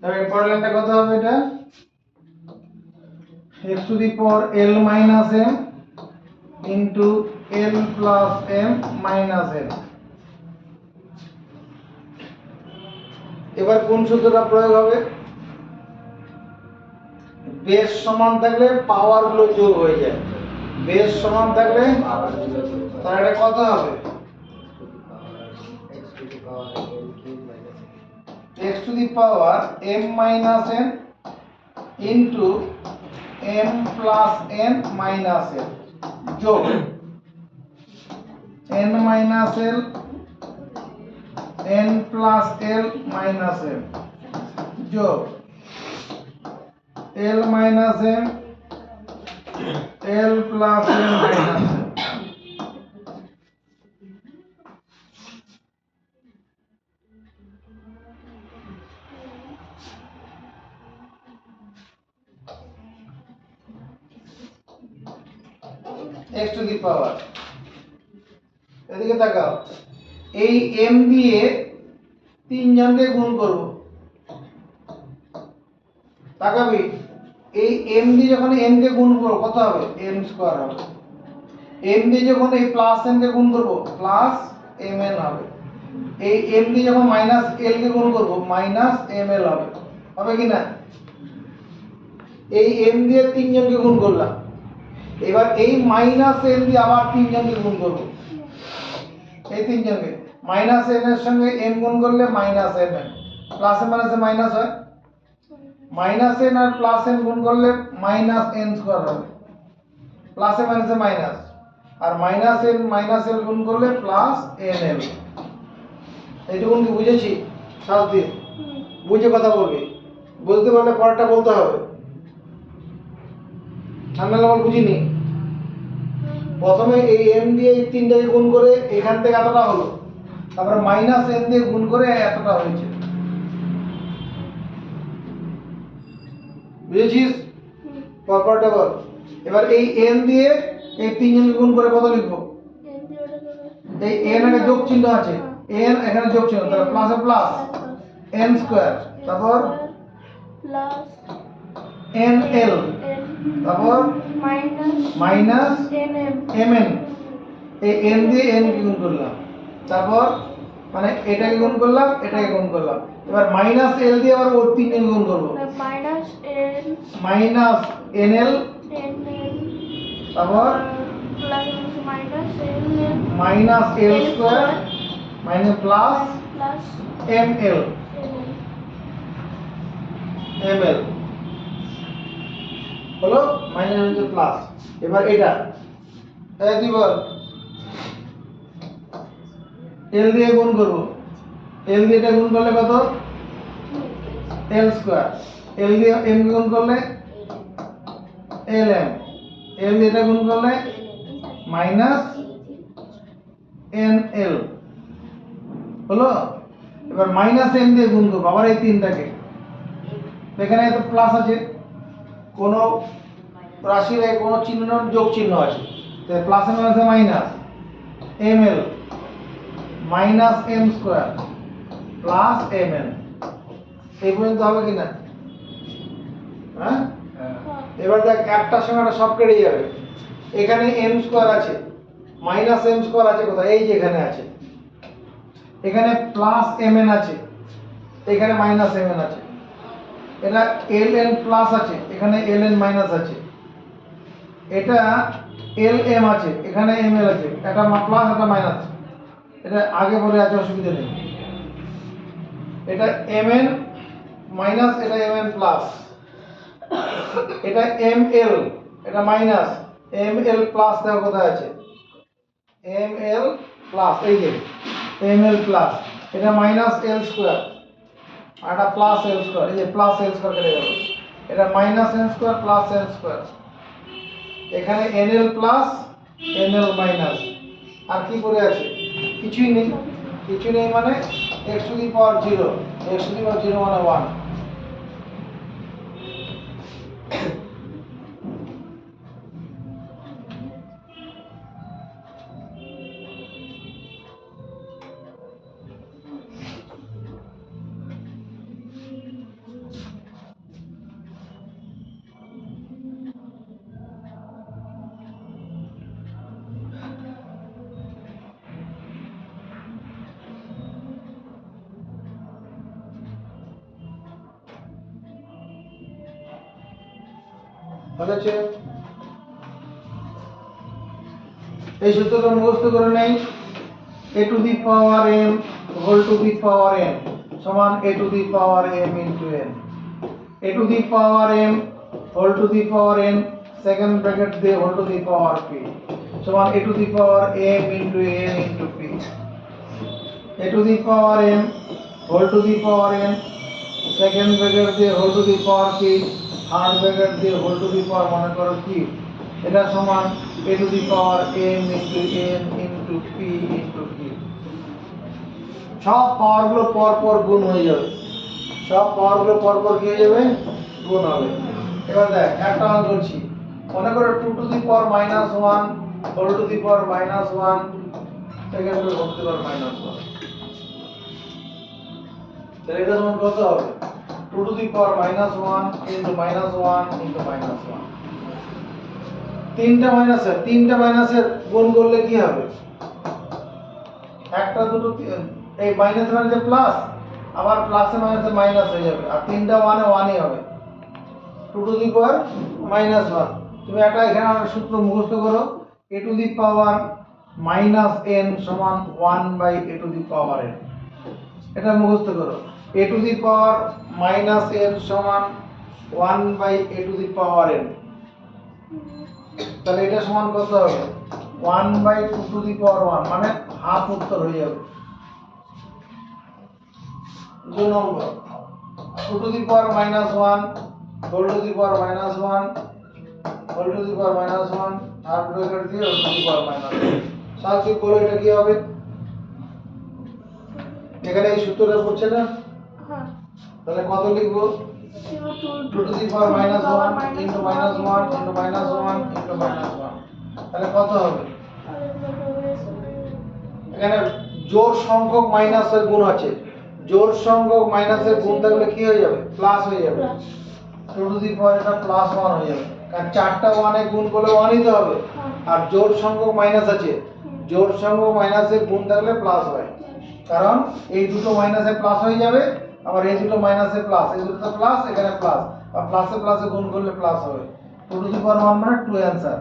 তাহলে পরের লাইনটা কত হবে এটা x to the power l minus m into l plus m minus n। এবার কোন সূত্রটা প্রয়োগ হবে বেস সমান থাকলে পাওয়ার গুলো যোগ হয়ে যায় বেস সমান থাকলে তাহলে এটা কত হবে x to the power m minus n into m plus n minus n যোগ n minus l n plus l minus n যোগ l minus m l plus m minus n। x to the power এদিকে তাকাও এই m দিয়ে তিন জনকে গুণ করব তাকাবি এই m দিয়ে যখন n কে গুণ করব কত হবে m স্কয়ার হবে m দিয়ে যখন এই প্লাস n কে গুণ করব প্লাস mn হবে এই m দিয়ে যখন মাইনাস l কে গুণ করব মাইনাস ml হবে হবে কি না এই m দিয়ে তিন জনকে গুণ করলাম এবার এই মাইনাস n দিয়ে আবার তিন জনকে গুণ করব এই তিন জনকে মাইনাস n এর সঙ্গে m গুণ করলে মাইনাস mn প্লাস এ মাইনাসে মাইনাস হয় মাইনাস n আর প্লাস n গুণ করলে মাইনাস n স্কয়ার হবে প্লাস এ মাইনাসে মাইনাস আর মাইনাস n মাইনাস l গুণ করলে প্লাস nl এইটুকু কি বুঝেছি শাস্তি বুঝে কথা বলবি বুঝতে পারলে পরেরটা বলতে হবে আমরা লবণ বুঝিনি প্রথমে এই m দিয়ে এই তিনটাকে গুণ করে এখান থেকে এতটা হলো তারপরে মাইনাস n দিয়ে গুণ করে এতটা হয়েছে বুঝেছিস পরপরটা বল এবার এই n দিয়ে এই তিনজনকে গুণ করে কত লিখবো এই n এর যোগ চিহ্ন আছে n এখানে যোগ চিহ্ন তাহলে প্লাস এ প্লাস n স্কয়ার তারপর প্লাস nl তারপর মাইনাস mn এই n দিয়ে n কে গুণ করলাম তারপর মানে এটাকে গুণ করলাম এটাকে গুণ করলাম এবার মাইনাস l দিয়ে আবার ওর তিনজন গুণ করব মাইনাস nl তারপর plus minus minus l square minus plus plus ml ml হলো মাইনাস প্লাস এবার এটা তুই বল l দিয়ে গুণ করব l দিয়ে এটা গুণ করলে কত l স্কয়ার l দিয়ে m গুণ করলে lm l দিয়ে এটা গুণ করলে মাইনাস nl হলো এবার মাইনাস n দিয়ে গুণ করব আবার এই তিনটাকে এখানে তো প্লাস আছে কোন রাশির কোন চিহ্ন যোগ চিহ্ন আছে তাই প্লাস এর মাইনাসে minus ml minus m square plus mn এই পর্যন্ত হবে কি না হ্যাঁ এবার দেখ একটার সঙ্গে একটা সব কেটে যাবে এখানে m স্কয়ার আছে মাইনাস m স্কয়ার আছে কোথায় এই যে এখানে আছে এখানে প্লাস mn আছে এখানে মাইনাস mn আছে এটা ln প্লাস আছে এখানে ln মাইনাস আছে এটা lm আছে এখানে ml আছে এটা প্লাস এটা মাইনাস এটা আগে পরে আছে অসুবিধা নেই এটা mn মাইনাস এটা mn প্লাস এটা ml এটা মাইনাস ml প্লাস দেখো কোথায় আছে ml প্লাস এই যে ml প্লাস এটা মাইনাস l স্কয়ার আর এটা প্লাস l স্কয়ার এই যে প্লাস l স্কয়ার কেটে গেল এটা minus n square plus n square এখানে nl প্লাস nl মাইনাস আর কি পড়ে আছে কিছুই নেই মানে x to the power 0 x to the power 0 মানে 1 1 হয়েছে? এই সূত্রটা মুখস্থ করে নেই। a to the power m whole to the power n সমান a to the power m into n, a to the power m whole to the power n second bracket দিয়ে whole to the power p সমান a to the power m into n into p, a to the power m whole to the power n second bracket দিয়ে whole to the power p third bracket দিয়ে whole to the power মনে করো q, এটা সমান a to the power m into n into p into q। সব পাওয়ারগুলো পর পর গুণ হয়ে যাবে, সব পাওয়ারগুলো পর পর কি হয়ে যাবে? গুণ হবে। এবার দেখ একটা অঙ্ক করছি, মনে করো 2 to the power minus 1 whole to the power minus 1 second whole to the power minus 1, তাহলে এটা সমান কত হবে? 2 to the power minus 1 into minus 1 into minus 1, তিনটা মাইনাসের গুণ করলে কি হবে? একটা দুটো এই মাইনাস মানে প্লাস, আবার প্লাসে মাইনাসে মাইনাস হয়ে যাবে, আর তিনটা ওয়ানে ওয়ানই হবে, 2 to the power minus 1। তুমি একটা এখানে একটা সূত্র মুখস্থ করো, a to the power minus n সমান 1 by a to the power n, এটা মুখস্থ করো। a to the power minus n সমান 1 by a to the power n, তাহলে এটা সমান কত হবে? 1 by 2 to the power 1 মানে হাফ উত্তর হয়ে যাবে। 2 নম্বর 2 to the power minus 1 whole to the power minus 1 whole to the power minus 1 third bracket দিয়ে whole to the power minus 1, substitute করো, এটা কি হবে? এখানে এই সূত্রটা পড়ছে না, হ্যাঁ, তাহলে কত লিখবো? 2 to the power minus 1 into minus 1 into minus 1 into minus 1, তাহলে কত হবে? এখানে জোড় সংখ্যক মাইনাসের গুণ আছে, জোড় সংখ্যক মাইনাসের গুণ থাকলে কি হয়ে যাবে? প্লাস হয়ে যাবে। 2 to the power এটা প্লাস 1 হয়ে যাবে, কারণ চারটা 1 এ গুণ করলে 1 ই তো হবে, আর জোড় সংখ্যক মাইনাস আছে, জোড় সংখ্যক মাইনাসের গুণ থাকলে প্লাস হয়, কারণ এই দুটো মাইনাসে প্লাস হয়ে যাবে, আবার এই দুটো মাইনাসে প্লাস, এই দুটো তো প্লাস, এখানে প্লাস, আর প্লাসে প্লাসে গুণ করলে প্লাস হবে। 2 to the power 1 মানে 2 অ্যানসার।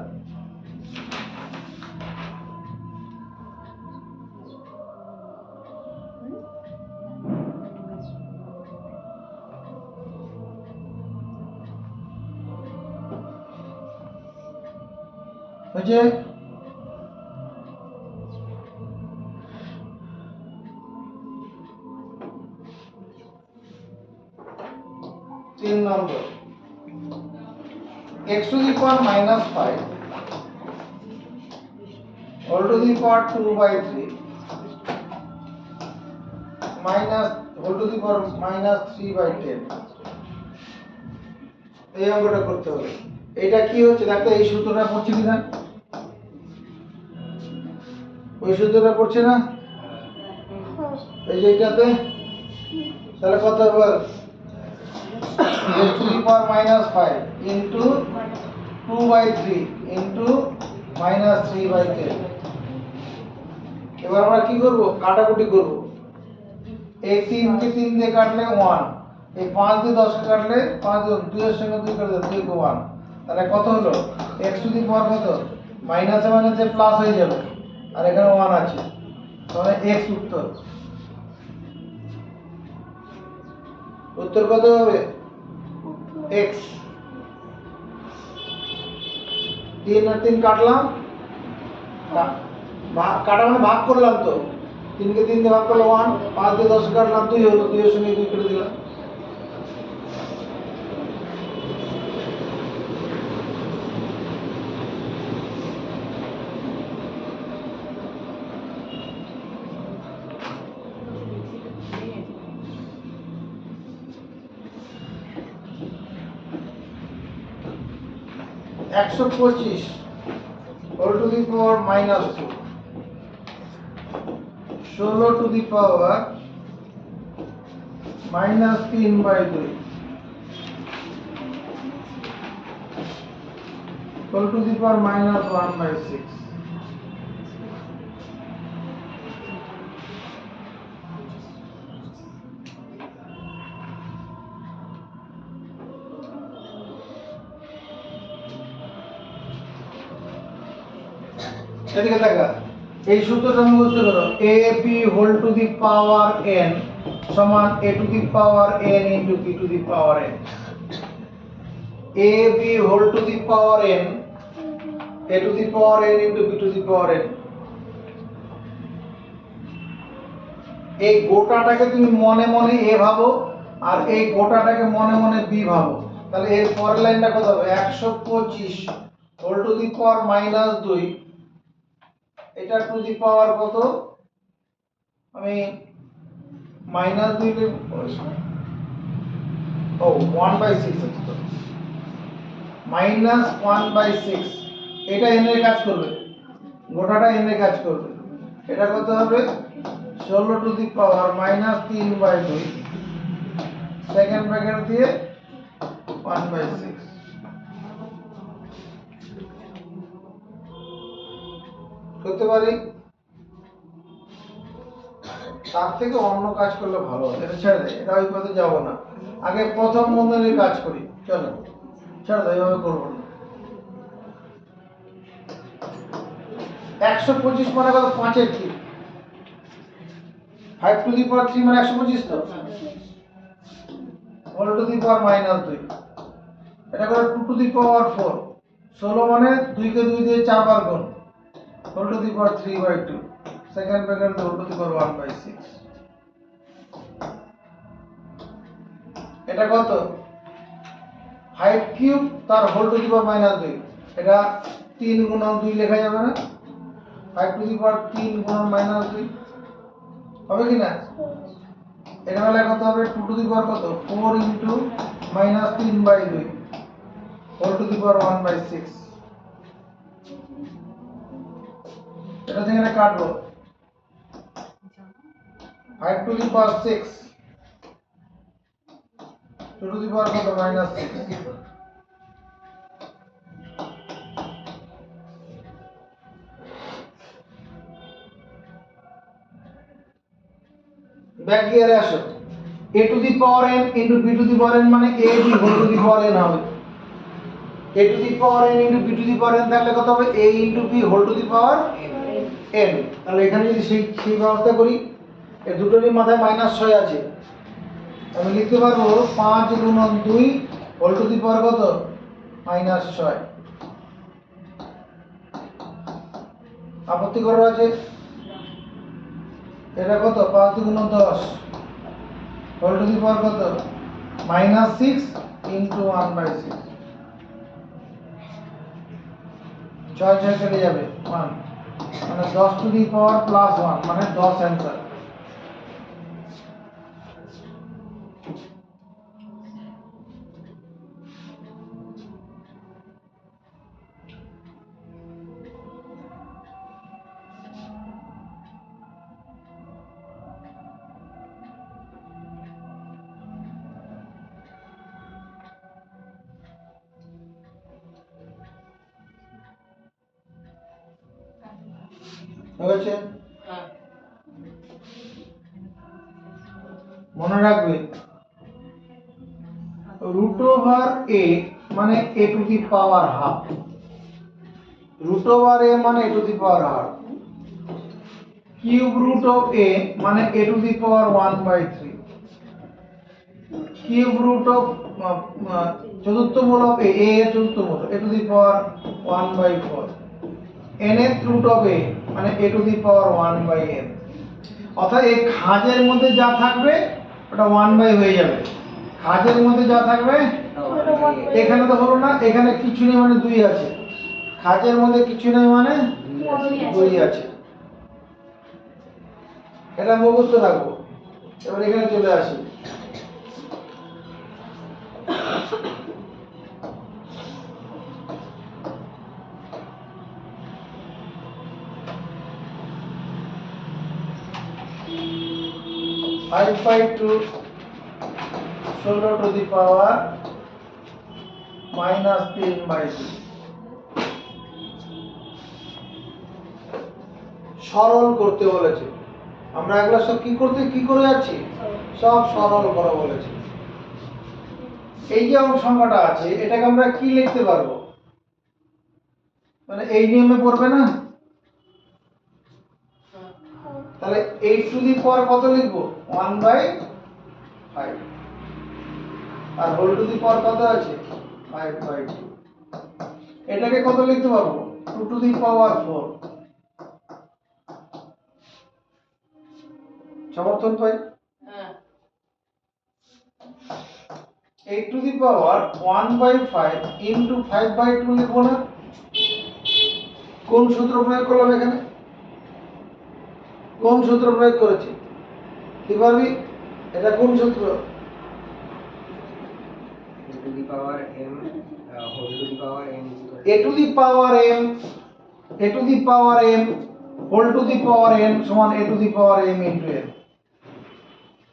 হয়েছে? তিন নম্বর x to the power minus 5 whole to the power 2 by 3 minus whole to the power minus 3 by 10, এই অঙ্কটা করতে হবে। এটা কি হচ্ছে দেখো, এই সূত্রটা পড়ছে কিনা? ওই সূত্রটা পড়ছে না, এই যে এইটাতে, তাহলে কত হবে? x to the power minus 5 into 2 by 3 into minus 3 by 10। এবার আমরা কি করব? কাটাকুটি করব। এই 3 কে 3 দিয়ে কাটলে 1, এই 5 দিয়ে 10 কে কাটলে 5 2 এর সঙ্গে 2 কাটলে 2 কে 1, তাহলে কত হলো? x to the power কত? মাইনাসে মাইনাসে প্লাস হয়ে যাবে, আর এখানে 1 আছে, তাহলে x উত্তর। উত্তর কত হবে? x। 3 আর 3 কাটলাম, কাটা মানে ভাগ করলাম, তো 3 কে 3 দিয়ে ভাগ করলে 1, 5 দিয়ে 10 কাটলাম 2 হলো, 2 এর সঙ্গে 2 কেটে দিলাম। একশো 25 whole to the power minus 2 16 to the power minus 3 by 2 whole to the power minus 1 by 6। এদিকে দেখা, এই সূত্রটা মুখস্থ করো, a b whole to the power n সমান a to the power n into b to the power n। a b whole to the power n a to the power n into b to the power n। এই গোটাটাকে তুমি মনে মনে a ভাবো আর এই গোটাটাকে মনে মনে b ভাবো, তাহলে এর পরের লাইনটা কত হবে? 125 whole to the power minus 2, এটা টু দি পাওয়ার কত? আমি মাইনাস 2 ও 1/6 আছে তো, মাইনাস 1/6, এটা n এর কাজ করবে, গোটাটা n এর কাজ করবে। এটা কত হবে? 16 to the power minus 3/2 second bracket দিয়ে 1/6। করতে পারি? তার থেকে অন্য কাজ করলে ভালো হয়, এটা ছেড়ে দে, এটা ওই পথে যাবো না, আগে প্রথম বন্ধনীর কাজ করি। চলো ছেড়ে দে, এইভাবে করবো না। 125 মানে কত? 5 এর 3, 5 টু দি পাওয়ার 3 মানে 125 তো, whole to the power minus 2, এটা করে 2 টু দি পাওয়ার 4, 16 মানে 2 কে 2 দিয়ে 4 বার গুণ, whole to the power 3/2 second bracket দিয়ে হোল টু দি পাওয়ার 1/6। এটা কত? 5 কিউব তার whole to the power minus 2, এটা 3 গুণন 2 লেখা যাবে না? 5 টু দি পাওয়ার 3 গুণন মাইনাস 2 হবে কি না? এটা হলে কত হবে? 2 টু দি পাওয়ার কত? 4 into minus 3/2 whole to the power 1/6। এটা থেকে এটা কাটবো, 5 to the power 6, 2 to the power কত? মাইনাস 6। ব্যাক গিয়ারে আসো, a to the power n into b to the power n মানে a b whole to the power n হবে। a to the power n into b to the power n তাহলে কত হবে? a into b whole to the power n। তাহলে এখানে যদি সেই ব্যবস্থা করি, এই দুটোরই মাথায় -6 আছে, আমি লিখতে পারবো 5 গুণন 2 হোল টু দি পাওয়ার কত? -6। আপত্তি করার আছে? এটা কত? 5 গুণন 10 হোল টু দি পাওয়ার কত? -6 ইনটু 1/6, 6 6 কেটে যাবে 1, মানে 10 টু দি পাওয়ার প্লাস 1 মানে 10 অ্যান্সার। হয়েছে? মনে রাখবে, রুট ওভার a মানে a to the power half, root over a মানে a to the power half, cube root of a মানে a to the power 1/3, cube root of চতুর্থ মূল of a এর চতুর্থ মূল a to the power 1/4, nth root of a মানে a to the power 1/n। অর্থাৎ এই খাঁজের মধ্যে যা থাকবে ওটা 1/, হয়ে যাবে, খাঁজের মধ্যে যা থাকবে, এখানে তো হলো না, এখানে কিছু নেই মানে 2 আছে, খাঁজের মধ্যে কিছু নেই মানে 2 আছে, এটা মুখস্থ রাখবো। এবার এখানে চলে আসি, (5/2) 16 টু দি পাওয়ার -3/2। সরল করতে বলেছে, আমরা এগুলো সব কি করে যাচ্ছি? সব সরল করা বলেছে। এই যে সংখ্যাটা আছে এটাকে আমরা কি লিখতে পারবো? মানে এই নিয়মে পড়বে না, তাহলে 8 টু দি পাওয়ার কত লিখবো 1/5 আর হোল টু দি পাওয়ার কত আছে 5/2 এটাকে কত লিখতে পারবো 2 টু দি পাওয়ার 4 সমর্থন পাই হ্যাঁ 8 টু দি পাওয়ার 1/5 ইনটু 5/2 লিখবো না কোন সূত্র প্রয়োগ করলাম এখানে কোন সূত্র প্রয়োগ করেছি কি পারবি এটা কোন সূত্র to the power m whole to the power n is equal a to the power m a to the power m whole to the power n সমান a to the power m into n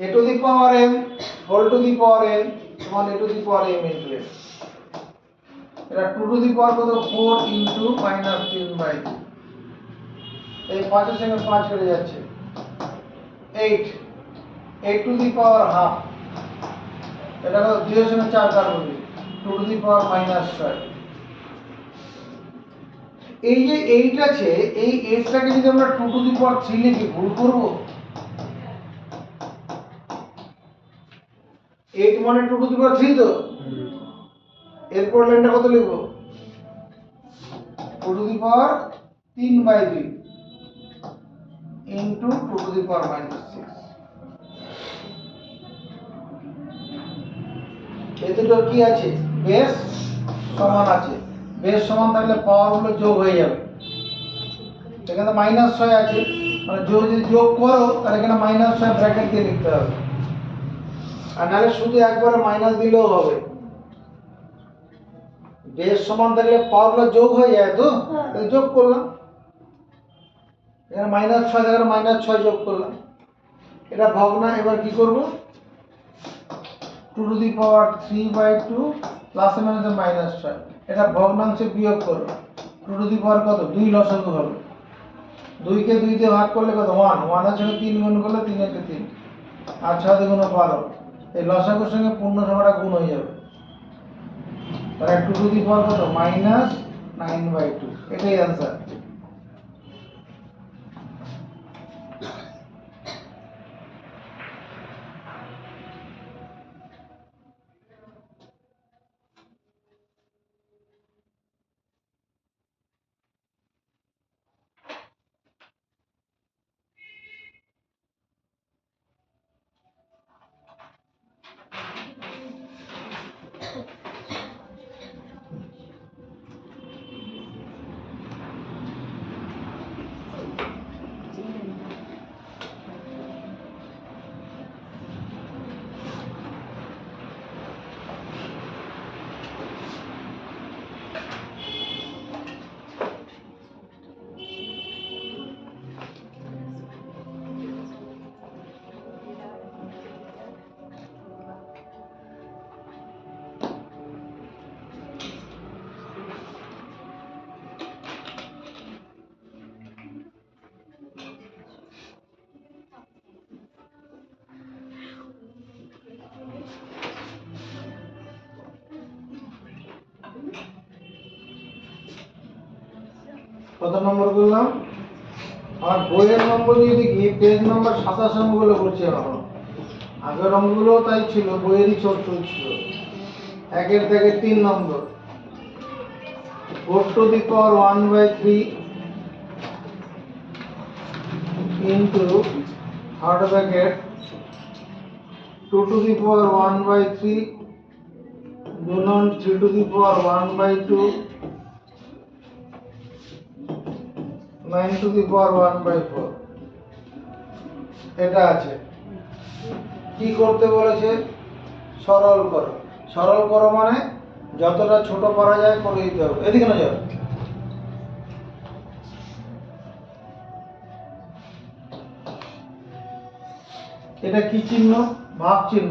a to the power m whole to the power n সমান a to the power m into n এটা 2 to the power কত 4 into -3/2 এই 5 এর সঙ্গে 5 কেটে যাচ্ছে 8 8 to the power half এটা কত 2 এর সঙ্গে 4 কাটবো 2 to the power -6 এই যে 8 আছে এই 8 টাকে যদি আমরা 2 to the power 3 লিখি ভুল করব 8 মানে 2 to the power 3 তো এরপর লাইনটা কত লিখব 2 to the power 3/2 into 2 to the power -6 এই দুটো কি আছে বেস সমান আছে বেস সমান থাকলে পাওয়ার গুলো যোগ হয়ে যাবে এখানে -6 আছে মানে যদি যোগ করো তাহলে এখানে -6 ব্র্যাকেট দিয়ে লিখতে হবে আর নাহলে শুধু একবারে মাইনাস দিলেও হবে বেস সমান থাকলে পাওয়ার গুলো যোগ হয়ে যায় তো তাহলে যোগ করলাম এখানে -6 জায়গায় -6 যোগ করলাম এটা ভগ্না এবার কি করব 2 to the power 3/2 প্লাস মাইনাসে -6 এটা ভগ্নাংশে বিয়োগ করো 2 to the power কত 2 লসাগু হবে 2 কে 2 দিয়ে ভাগ করলে কত 1 1 এর সঙ্গে 3 গুণ করলে 3 একে 3 আর 6 দিয়ে গুণ 12 এই লসাগুর সঙ্গে পূর্ণ সংখ্যাটা গুণ হয়ে যাবে তাহলে 2 to the power কত -9/2 এটাই आंसर কত নম্বর বললাম আমার বইয়ের নম্বর দিয়ে দেখি পেজ নম্বর 27 অঙ্কগুলো করছি এখন আগের অঙ্কগুলো তাই ছিল বইয়েরই চলছিল 1 এর থেকে 3 নম্বর 4 to the power 1/3 into third bracket 2 to the power 1/3 গুণন 3 to the power 1/2 9 to the power 1/4 এটা আছে কি করতে বলেছে সরল করো মানে যতটা ছোট করা যায় করে দিতে হবে এদিকে না যাও এটা কি চিহ্ন ভাগ চিহ্ন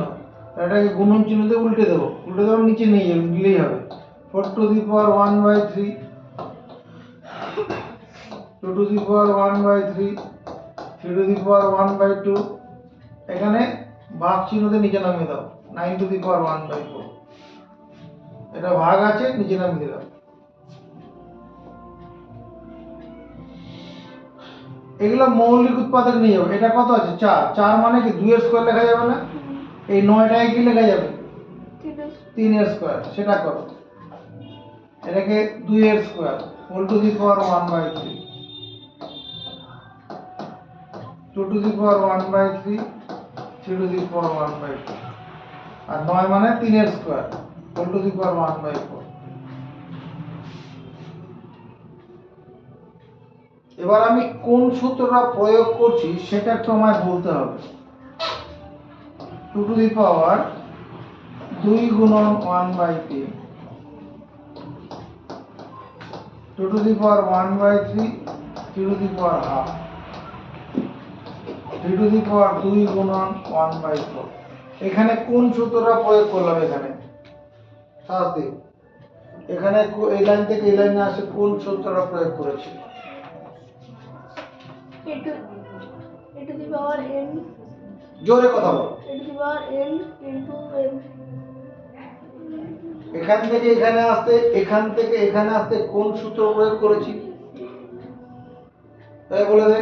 এটাকে গুণন চিহ্ন দিয়ে উল্টে দেবো নিচে নিয়ে যাবে দিলেই হবে 4 to the power 1/3 2 to the power 1/3 3 to the power 1/2 এখানে ভাগ চিহ্নতে নিচে নামিয়ে দাও 9 to the power 1/4 এটা ভাগ আছে নিচে নামিয়ে দিলাম এগুলো মৌলিক উৎপাদক নিয়ে যাবে। এটা কত আছে? 4। 4 মানে কি 2 এর স্কয়ার লেখা যাবে না? এই 9টাকে কি লেখা যাবে? 3 এর স্কয়ার। সেটা কত? এটাকে 2 এর square whole to the power 1/3, 2 to the power 1/3, 3 to the power 1/2, আর 9 মানে 3 এর square whole to the power 1/4। এবার আমি কোন সূত্রটা প্রয়োগ করছি সেটা একটু আমায় বলতে হবে। 2 টু দি পাওয়ার 2 গুণন 1/3, 2 to the power 1/3, 3 to the power half, 3 to the power 2 গুণন 1/4। এখানে কোন সূত্রটা প্রয়োগ করলাম? এখানে শাস্তি এখানে এই লাইন থেকে এই লাইনে আসে কোন সূত্রটা প্রয়োগ করেছি? a to the power n, জোরে কথা বল। a to the power n into n. এখান থেকে এখানে আসতে, এখান থেকে এখানে আসতে কোন সূত্র প্রয়োগ করেছি? তাই বলে দে।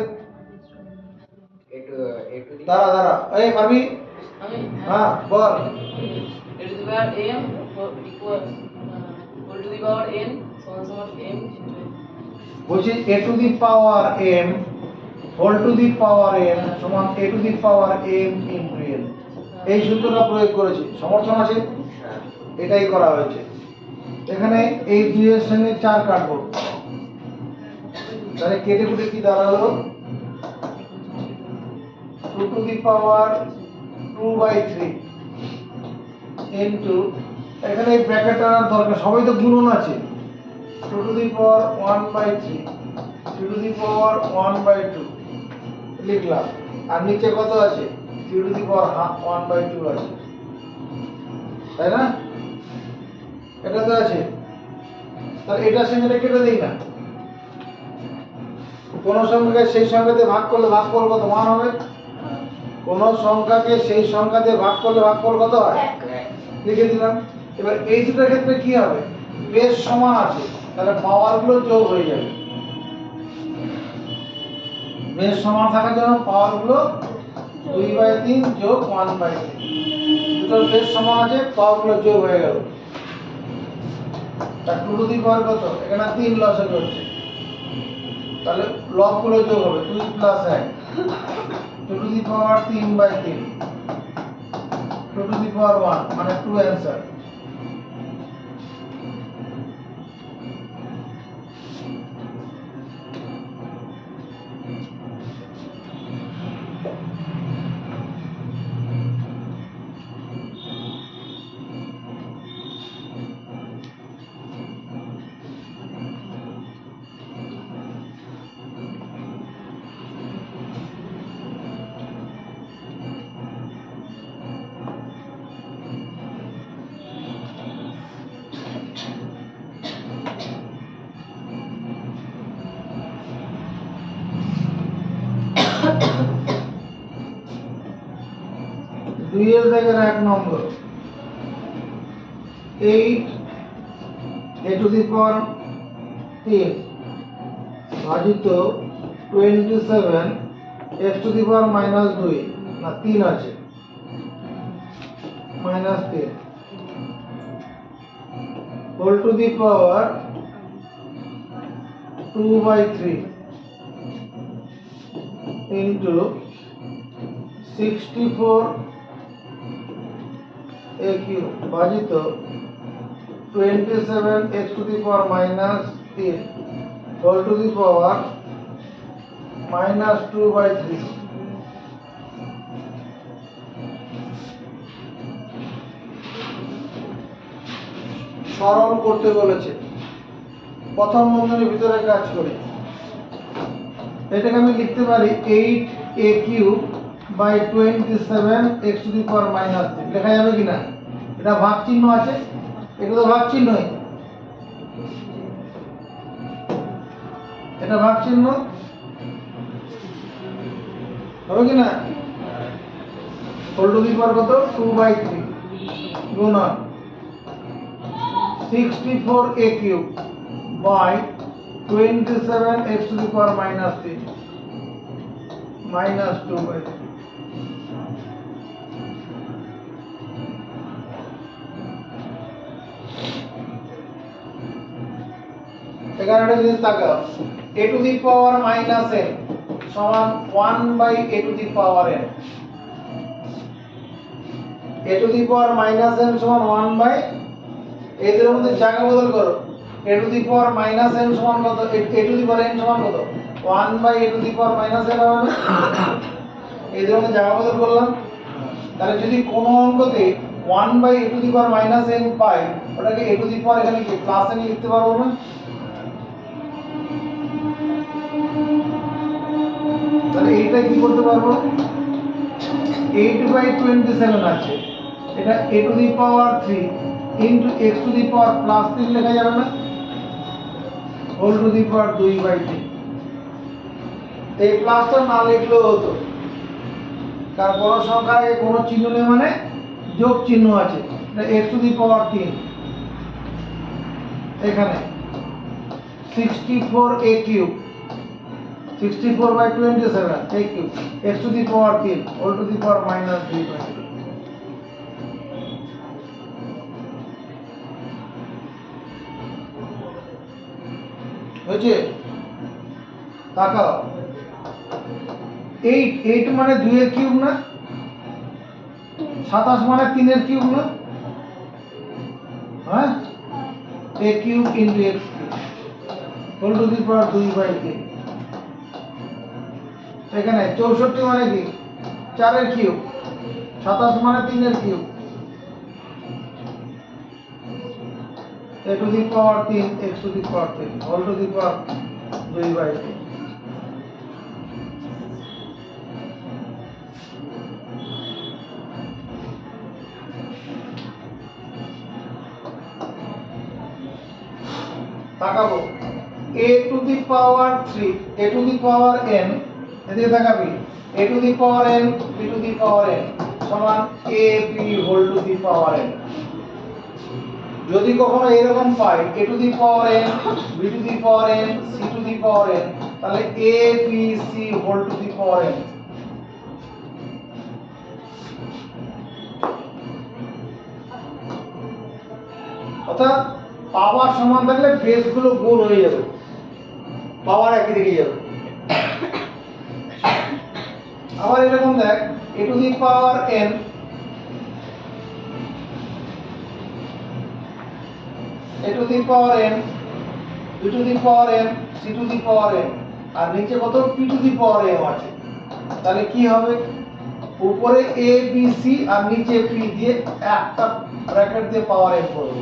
দাঁড়া দাঁড়া, এই পারবি? হ্যাঁ বল। a to the power m equal whole to the power n সমান m বলছি a to the power m whole to the power n সমান a to the power m into n। এই সূত্রটা প্রয়োগ করেছি। সমর্থন আছে? এটাই করা হয়েছে। এখানে এই 2 এর সঙ্গে 4 কাটবো, তাহলে কেটে কুটে কি দাঁড়ালো? 2 টু দি পাওয়ার 2/3 ইনটু, এখানে এই ব্র্যাকেট আনার দরকার, সবাই তো গুণন আছে। 2 to the power 1/3, 3 to the power 1/2 লিখলাম। আর নিচে কত আছে? 3 টু দি পাওয়ার 1/2 আছে, তাই না? এটা তো আছে। তাহলে এটার সঙ্গে এটা কেটে দিই না। কোন সংখ্যাকে সেই সংখ্যা দিয়ে ভাগ করলে ভাগফল কত? 1 হবে। কোন সংখ্যাকে সেই সংখ্যা দিয়ে ভাগ করলে ভাগফল কত হয়? লিখে দিলাম। এবার এই দুটোর ক্ষেত্রে কি হবে? বেশ সমান আছে, তাহলে পাওয়ারগুলো যোগ হয়ে যাবে। বেশ সমান থাকার জন্য পাওয়ারগুলো 2/3 যোগ 1/3, দুটোর বেশ সমান আছে, পাওয়ারগুলো যোগ হয়ে গেল। তার 2 টু দি পাওয়ার কত? এখানে 3 লসে হচ্ছে, তাহলে লবগুলো যোগ হবে 2 + 1, 2 to the power 3/3, 2 to the power 1 মানে 2 অ্যান্সার। দুইয়ের জায়গার 1 নম্বর 8 a টু দি পাওয়ার 3 ভাজিত 27 x টু দি পাওয়ার -2, না 3 আছে, -3 whole to the power 2/3 into 64 a cube ভাজিত 27 x to the power -3 whole to the power -2/3। সরল করতে বলেছে। প্রথম বন্ধনীর ভিতরে কাজ করি। এটাকে আমি লিখতে পারি 8a³/27 x to the power -3। লেখা যাবে কিনা? এটা ভাগ চিহ্ন আছে, এটা তো ভাগ চিহ্নই, এটা ভাগ চিহ্ন হবে কিনা? হোল টু দি পাওয়ার কত? 2/3 গুণন 64a³/27 x to the power -3 minus 2/3। এখানে একটা জিনিস তাকাও, a to the power minus n সমান 1/a to the power n। a to the power minus n সমান 1/, এদের মধ্যে জায়গা বদল করো। a to the power minus n সমান কত? a to the power n সমান কত? 1/a to the power minus n হবে না? এদের মধ্যে জায়গা বদল করলাম। তাহলে যদি কোনো অঙ্কতে 1/a to the power minus n পাই, ওটাকে a টু দি পাওয়ার এখানে কি প্লাস n লিখতে পারবো না? তাহলে এইটা কি করতে পারবো? 8/27 আছে, এটা a to the power 3 into x to the power plus 3 লেখা যাবে না? Whole to the power 2/3। এই প্লাসটা না লিখলেও হতো, কারণ বড় সংখ্যায় কোনো চিহ্ন নেই মানে যোগ চিহ্ন আছে। এটা x টু দি পাওয়ার 3, এখানে 64a cube, 64/27 a cube, x to the power 3 whole to the power minus 3/3। হয়েছে? তাকাও, 8 মানে 2 এর কিউব না? 27 মানে 3 এর কিউব না? হ্যাঁ, a cube into x cube whole to the power 2/3। এখানে 64 মানে কি? 4 এর কিউব, 27 মানে 3 এর cube, a to the power 3 x to the power 3 whole to the power 2/3। তাকাবো, a to the power 3 a to the power n, এদিকে তাকাবি, a to the power n b to the power n সমান a b whole to the power n। যদি কখনো এরকম পাই a to the power n b to the power n c to the power n, তাহলে a b c whole to the power n। অর্থাৎ পাওয়ার সমান থাকলে বেসগুলো গোল হয়ে যাবে, পাওয়ার একই দিকে যাবে। আবার এরকম দেখ, a to the power n a to the power n b to the power n c to the power n, আর নিচে কত p two the power m আছে। তাহলে কি হবে? উপরে a b c আর নিচে p দিয়ে একটা ব্র্যাকেট দিয়ে পাওয়ার m করব।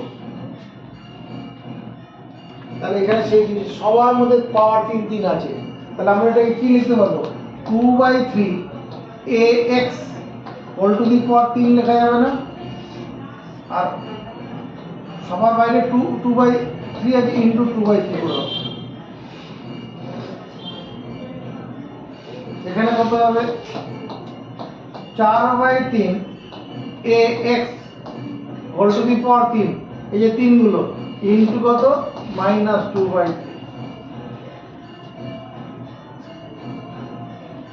তাহলে এখানে সেই জিনিস সবার মধ্যে পাওয়ার 3 আছে। তাহলে আমরা এটাকে কি লিখতে পারবো? 2/3 ax whole to the power 3 লেখা যাবে না? আর সবার বাইরে 2/3 আছে ইনটু 2/3 করো। এখানে কত হবে? 4/3 ax whole to the power 3, এই যে 3 গুলো ইনটু কত? মাইনাস 2/3।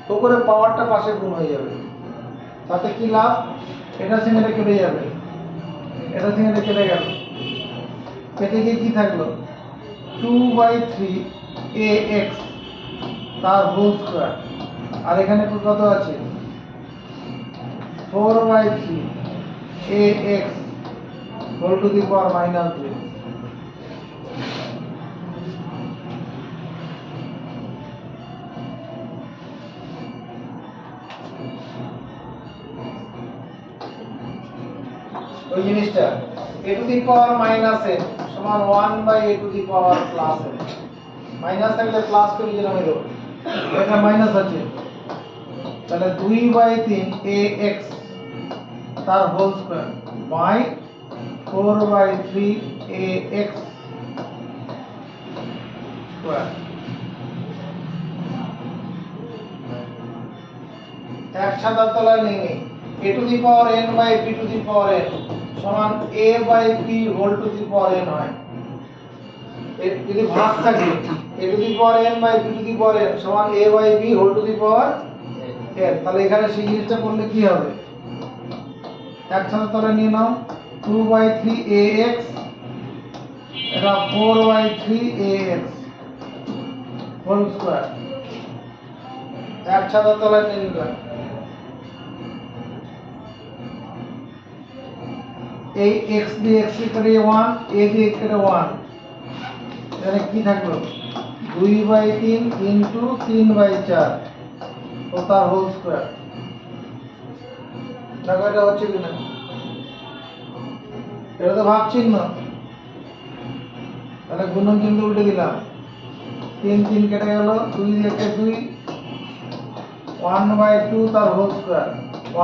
তো করে পাওয়ারটা পাশে গুণ হয়ে যাবে। তাতে কি লাভ? এটা সঙ্গে এটা কেটে যাবে, এটা সঙ্গে এটা কেটে গেল, কেটে গিয়ে কি থাকলো? 2/3 ax তার হোল স্কয়ার, আর এখানে কত আছে? 4/3 ax whole to the power minus 3। ওই জিনিসটা a to the power minus n সমান 1/a to the power plus n। Minus থাকলে প্লাস করে দিলাম, এটা মাইনাস আছে, তাহলে 2/3 ax তার whole square by 4/3 ax square. এক ছাতার তলায় নেই, a to the power n by b to the power n সমান a by b whole to the power n হয়। যদি ভাগ থাকে a to the power n by b to the power n সমান a by b whole to the power এর, তাহলে এখানে সেই জিনিসটা করলে কি হবে? একসাথে তাহলে নিয়ে নাও 2/3 ax, এটা 4/3 ax হোল স্কয়ার, একসাথে তাহলে নিয়ে নিলাম। এই x দিয়ে x কেটে 1, a দিয়ে কেটে 1, এখানে কি থাকলো 2/3 ইন্টু 3/4 ও তার হোল স্কয়ার। দেখো এটা হচ্ছে কিনা, এটা তো ভাগ চিহ্ন, তাহলে গুণন চিহ্ন উল্টে দিলাম, 3 3 কেটে গেল, 2 দিয়ে 2, 1/2 তার হোল স্কয়ার,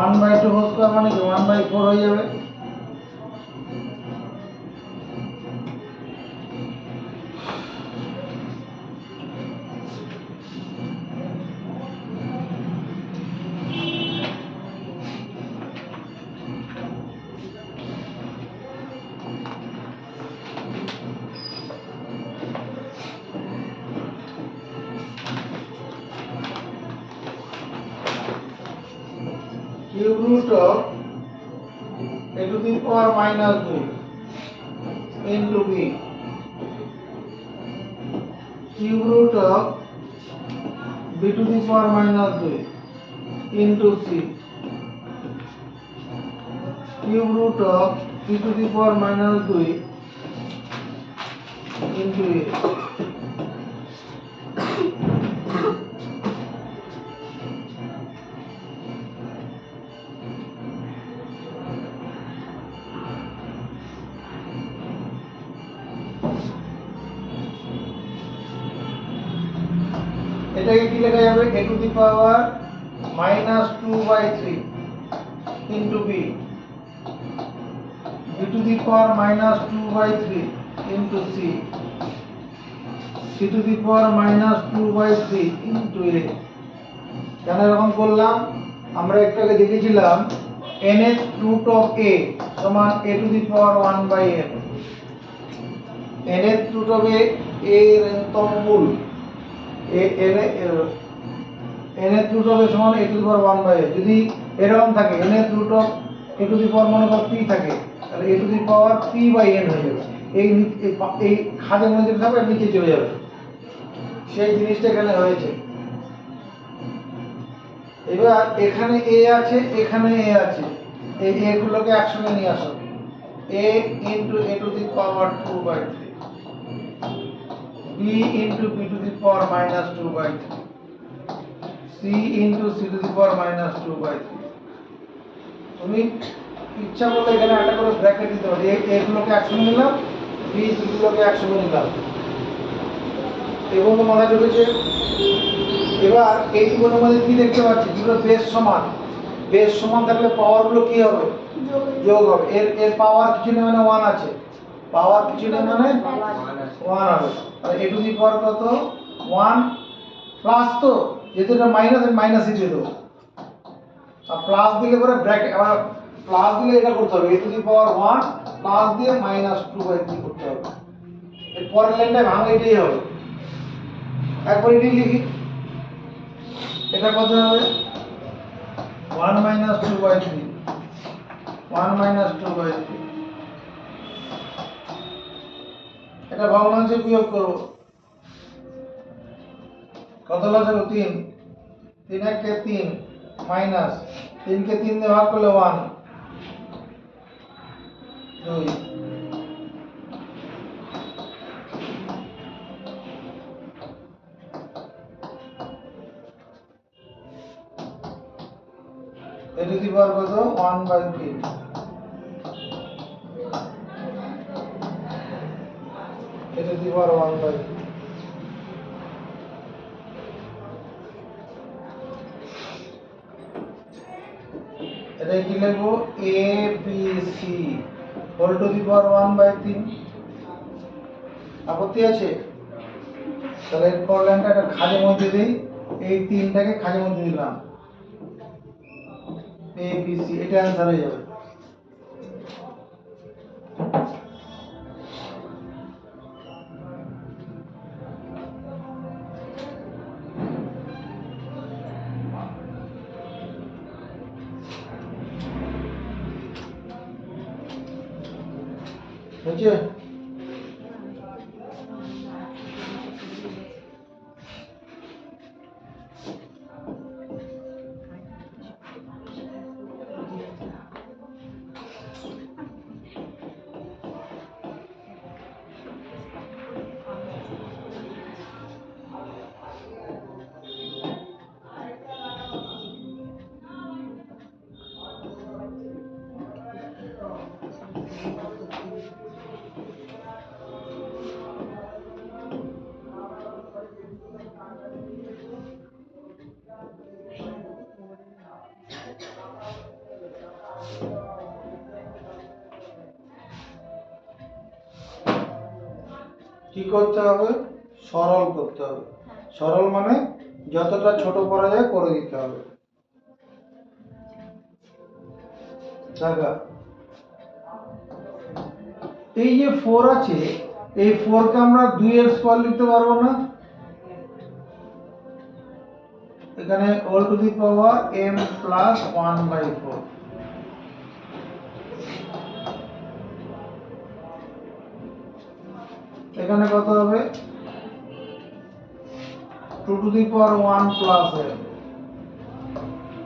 1/2 হোল স্কয়ার মানে কি 1/4 হয়ে যাবে। Cube root of a to the power minus 2 into b, cube root of b to the power minus 2 into c, cube root of b to the power minus 2 into a। এটাকে কি লেখা যাবে a to the power minus 2/3 into b, b to the power minus 2/3 into c, c to the power minus 2/3 into a। কেন এরকম করলাম? আমরা একটু আগে দেখেছিলাম nth root of a সমান a to the power 1/n, nth root of a এর nতম মূল, nth root of a সমান a to the power 1/n। যদি এরকম থাকে nth root of a to the power মনে করো 3 থাকে, তাহলে a to the power 3/n হয়ে যাবে। এই খাদের মধ্যে থাকবে আর নিচে চলে যাবে, সেই জিনিসটা এখানে হয়েছে। এবার এখানে a আছে, এখানে a আছে, এই a গুলোকে একসঙ্গে নিয়ে আসো, a into a to the power 2/3, b into b to the power minus 2/3, c into c to the power minus 2/3। তুমি ইচ্ছা করলে এখানে একটা করে ব্র্যাকেট দিতে পারো, a গুলোকে একসঙ্গে নিলাম, b গুলোকে একসঙ্গে নিলাম, এবং তো মাথায় ঢুকেছে। এবার এইগুলোর মধ্যে কি দেখতে পাচ্ছি, যেগুলো বেশ সমান, বেশ সমান থাকলে পাওয়ার গুলো কি হবে? যোগ হবে। এর পাওয়ার কিছু নেই মানে 1 আছে, পাওয়ার কিছু নেই মানে 1 হবে। আর a টু দি পাওয়ার কত? 1 প্লাস, তো যেহেতু এটা মাইনাস, মাইনাসই দিয়ে দেবো, আর প্লাস দিলে পরে ব্র্যাকেট, আবার প্লাস দিলে এটা করতে হবে a to the power 1 plus দিয়ে -2/3 করতে হবে। এর পরের লাইনটা ভাঙলে এটাই হবে। একবার এটাই লিখি, এটা কত হবে? 1 -2/3, 1 -2/3। এটা ভগ্নাংশে বিয়োগ করব, কত লাগবে? 3, 3 1 কে 3 মাইনাস 3 কে 3 দিয়ে ভাগ করলে 1 2। এ টু দি পাওয়ার কত? 1/3, এ টু দি পাওয়ার 1/3। এটা কি লিখবো? a b c whole to the power 1/3। আপত্তি আছে? তাহলে এর পর লাইনটা একটা খাঁজের মধ্যে দিই, এই তিনটাকে খাঁজের মধ্যে দিলাম, a b c, এটা অ্যান্সার হয়ে যাবে। হয়েছে? কি করতে হবে? সরল করতে হবে। সরল মানে যতটা ছোট করা যায় করে দিতে হবে। দেখা, এই যে 4 আছে, এই 4 কে আমরা 2 এর স্কয়ার লিখতে পারবো না? এখানে whole to the power m plus 1/4। এখানে কত হবে? 2 to the power 1 plus m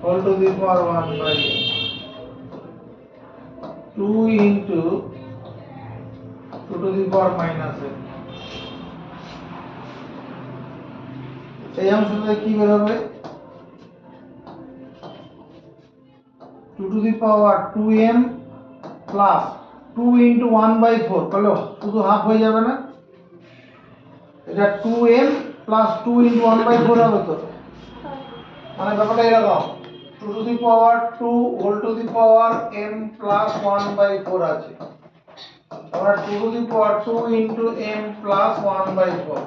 whole to the power 1/m 2 into 2 to the power minus m। এই অংশটা কি বের হবে? 2 to the power 2m plus 2 into 1/4 তাহলে শুধু হাফ হয়ে যাবে না? এটা 2m প্লাস 2 ইনটু 1/4 হবে তো? মানে ব্যাপারটা এরকম, 2 to the power 2 whole to the power m plus 1/4 আছে। আমরা 2 to the power 2 into m plus 1/4,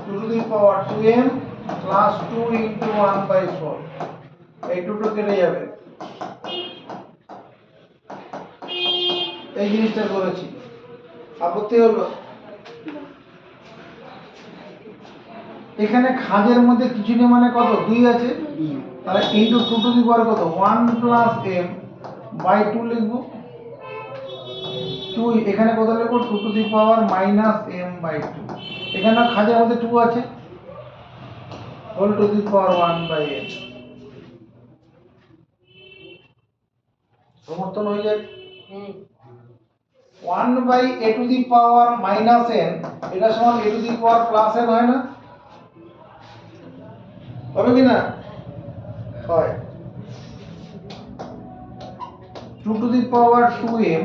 2 to the power 2m plus 2 into 1/4, এই দুটো কেটে যাবে। এই জিনিসটা করেছি, আপত্তি হলো? এখানে খাঁজের মধ্যে কিছু নেই মানে কত? 2 আছে, তাহলে ইনটু 2 টু দি পাওয়ার কত? 1 প্লাস m বাই 2 লিখব। 2 এখানে কত লিখব? 2 to the power minus m by 2। এখানে খাঁজের মধ্যে 2 আছে, whole to the power 1 by m। সমর্থন হয়ে যায়? 1 by a to the power minus n এটা সমান a to the power plus n হয় না? হবে কি না? হয়। 2 to the power 2m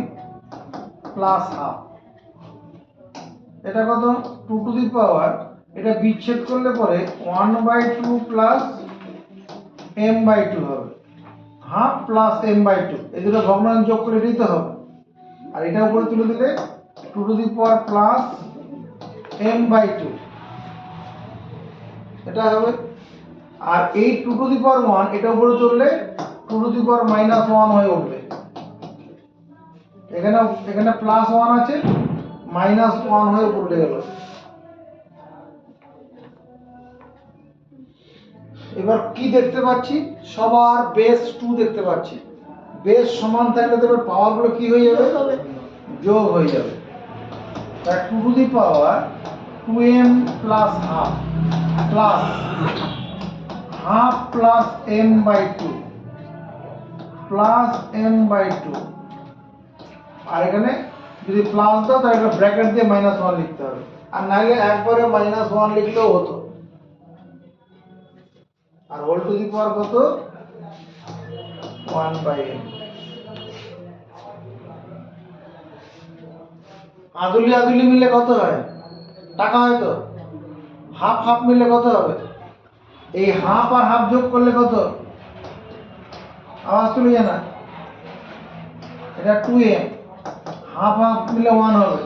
plus half, এটা কত? 2 টু দি পাওয়ার, এটা বিচ্ছেদ করলে পরে 1/2 প্লাস m বাই 2 হবে, হাফ প্লাস m বাই 2, এই দুটো ভগ্নাংশ যোগ করে দিতে হবে। আর এটা উপরে তুলে দিলে 2 to the power plus m by 2 এটা হবে। আর এই 2 টু দি পাওয়ার 1 এটা উপরে তুললে 2 টু দি পাওয়ার মাইনাস 1 হয়ে উঠবে। এখানে প্লাস 1 আছে, মাইনাস 1 হয়ে উঠে গেল। এবার কি দেখতে পাচ্ছি? সবার বেস 2 দেখতে পাচ্ছি। বেস সমান থাকলে তবে পাওয়ারগুলো কি হয়ে যাবে? যোগ হয়ে যাবে। তাই 2 to the power 2m plus half plus half plus m by 2 plus m by 2। আর এখানে যদি প্লাস দাও তাহলে এটা ব্র্যাকেট দিয়ে মাইনাস 1 লিখতে হবে, আর নাহলে একবারে মাইনাস 1 লিখলেও হতো। আর হোল টু দি পাওয়ার কত? 1 বাই m। আদুলি আদুলি মিলে কত হয়? টাকা হয় তো? হাফ হাফ মিলে কত হবে? এই হাফ আর হাফ যোগ করলে কত? আওয়াজ তুলে জানা, এটা 2m, হাফ হাফ মিলে 1 হবে।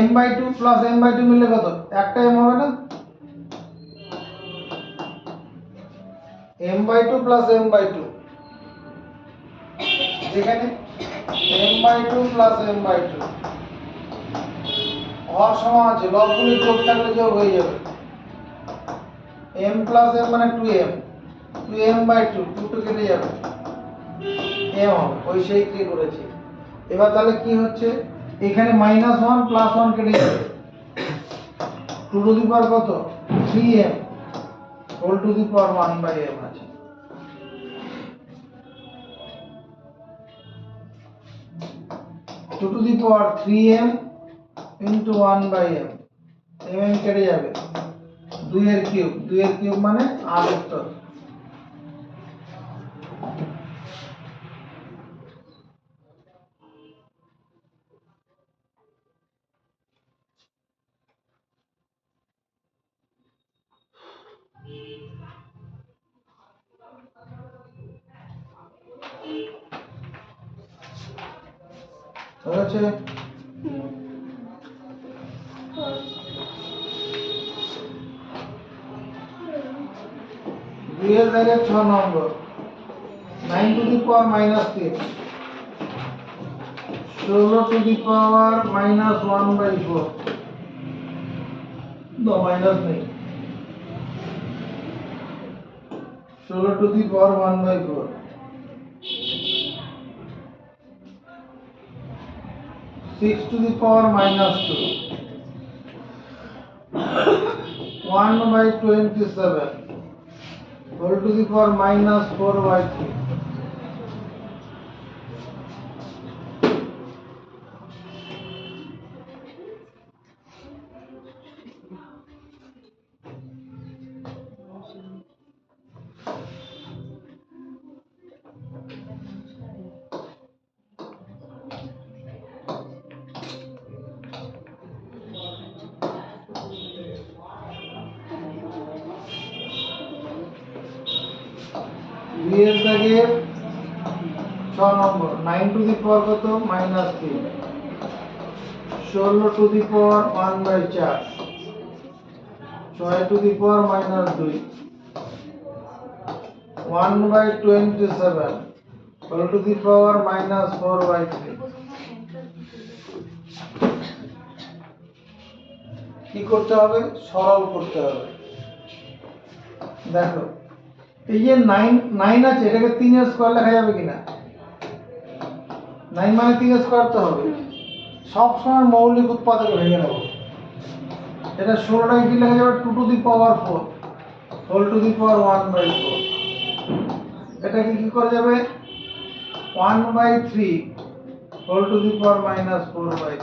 m by 2 plus m by 2 মিলে কত? একটা m হবে না? m by 2 plus m by 2, যেখানে m by 2 plus m by 2 হর সমান আছে, লবগুলি যোগ থাকলে যোগ হয়ে যাবে। m প্লাস m মানে 2m, 2m বাই 2, 2 কেটে যাবে, m হবে। ওই সেই কি করেছি, এবার তাহলে কি হচ্ছে, এখানে -1 +1 কেটে যাবে, 2 টু দি পাওয়ার কত 3m whole to the power 1/m আছে। To to the power 3m into 1/m, m কেটে যাবে, 2 এর কিউব মানে 8 উত্তর। হয়েছে? দুইয়ের দাগে 6 নম্বর, 9 to the power -3, 16 to the power -1/4, no minus নেই, 16 to the power 1/4, 6 to the power -2, 1/27 whole to the power -4/3। দুইয়ের দাগে 6 নম্বর, 9 টু দি পাওয়ার কত -3, 16 to the power 1/4, 6 to the power -2, 1/27 whole to the power -4/3। কি করতে হবে, সরল করতে হবে। দেখো এই যে 9 আছে, এটাকে 3 এর স্কয়ার লেখা যাবে কিনা, 9 মানে 3 এর স্কয়ার তো হবে, সব সময় মৌলিক উৎপাদকে ভেঙে নেব। এটা 16টাকে কি লেখা যাবে, 2 to the power 4 whole to the power 1/4। এটাকে কি করা যাবে, 1/3 হোল টু দি পাওয়ার -4/3।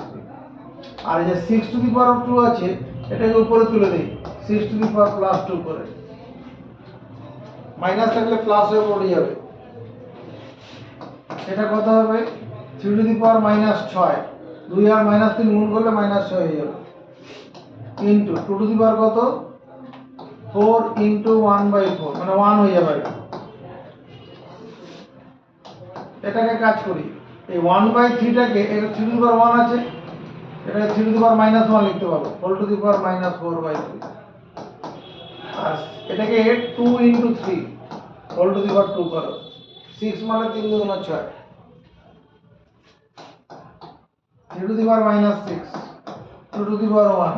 আর এই যে 6 টু দি পাওয়ার 2 আছে, এটাকে উপরে তুলে দেই, 6 টু দি পাওয়ার +2 করে, মাইনাস থাকলে প্লাস হয়ে পড়ে যাবে। এটা কত হবে, 3 টু দি পাওয়ার -6, 2 আর -3 গুণ করলে -6 হয়ে যাবে, ইনটু 2 টু দি পাওয়ার কত 4 ইনটু 1/4 মানে 1 হয়ে যাবে। এটাকে কাজ করি, এই 1/3টাকে, এটা 3 টু দি পাওয়ার 1 আছে, এটাকে 3 টু দি পাওয়ার -1 লিখতে পাবো, হোল টু দি পাওয়ার -4/3। আর এটাকে 2 into 3 whole to the power 2 করো, 6 মানে 3 দুগুণ 6, 3 to the power -6, 2 to the power 1,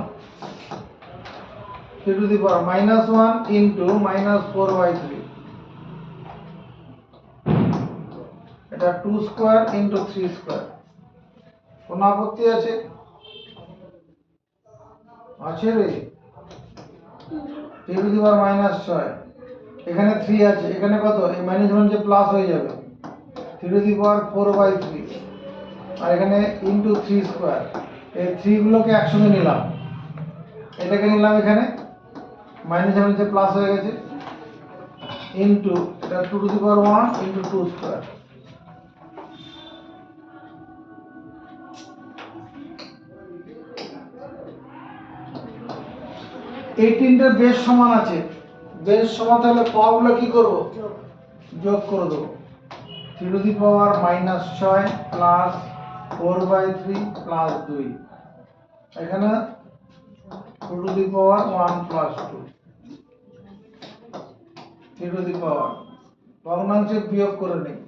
3 to the power -1 into -4/3, এটা 2 স্কয়ার ইনটু 3 স্কয়ার। কোন আপত্তি আছে? আছে রে, 3 টু দি পাওয়ার -6, এখানে 3 আছে, এখানে কত, এই -1 যে প্লাস হয়ে যাবে, 3 টু দি পাওয়ার 4/3, আর এখানে ইনটু 3 স্কয়ার, এই 3 গুলোকে একসঙ্গে নিলাম, এটাকে নিলাম এখানে, -7 যে প্লাস হয়ে গেছে, ইনটু এটা 2 to the power 1 into 2 square. এই তিনটে বেশ সমান আছে, বেশ সমান তাহলে পাওয়ারগুলো কি করব, যোগ করে দেবো। 3 to the power -6 plus 4/3 plus 2, এখানে 2 to the power 1 plus 2, 3 to the power ভগ্নাংশে বিয়োগ করে নেই।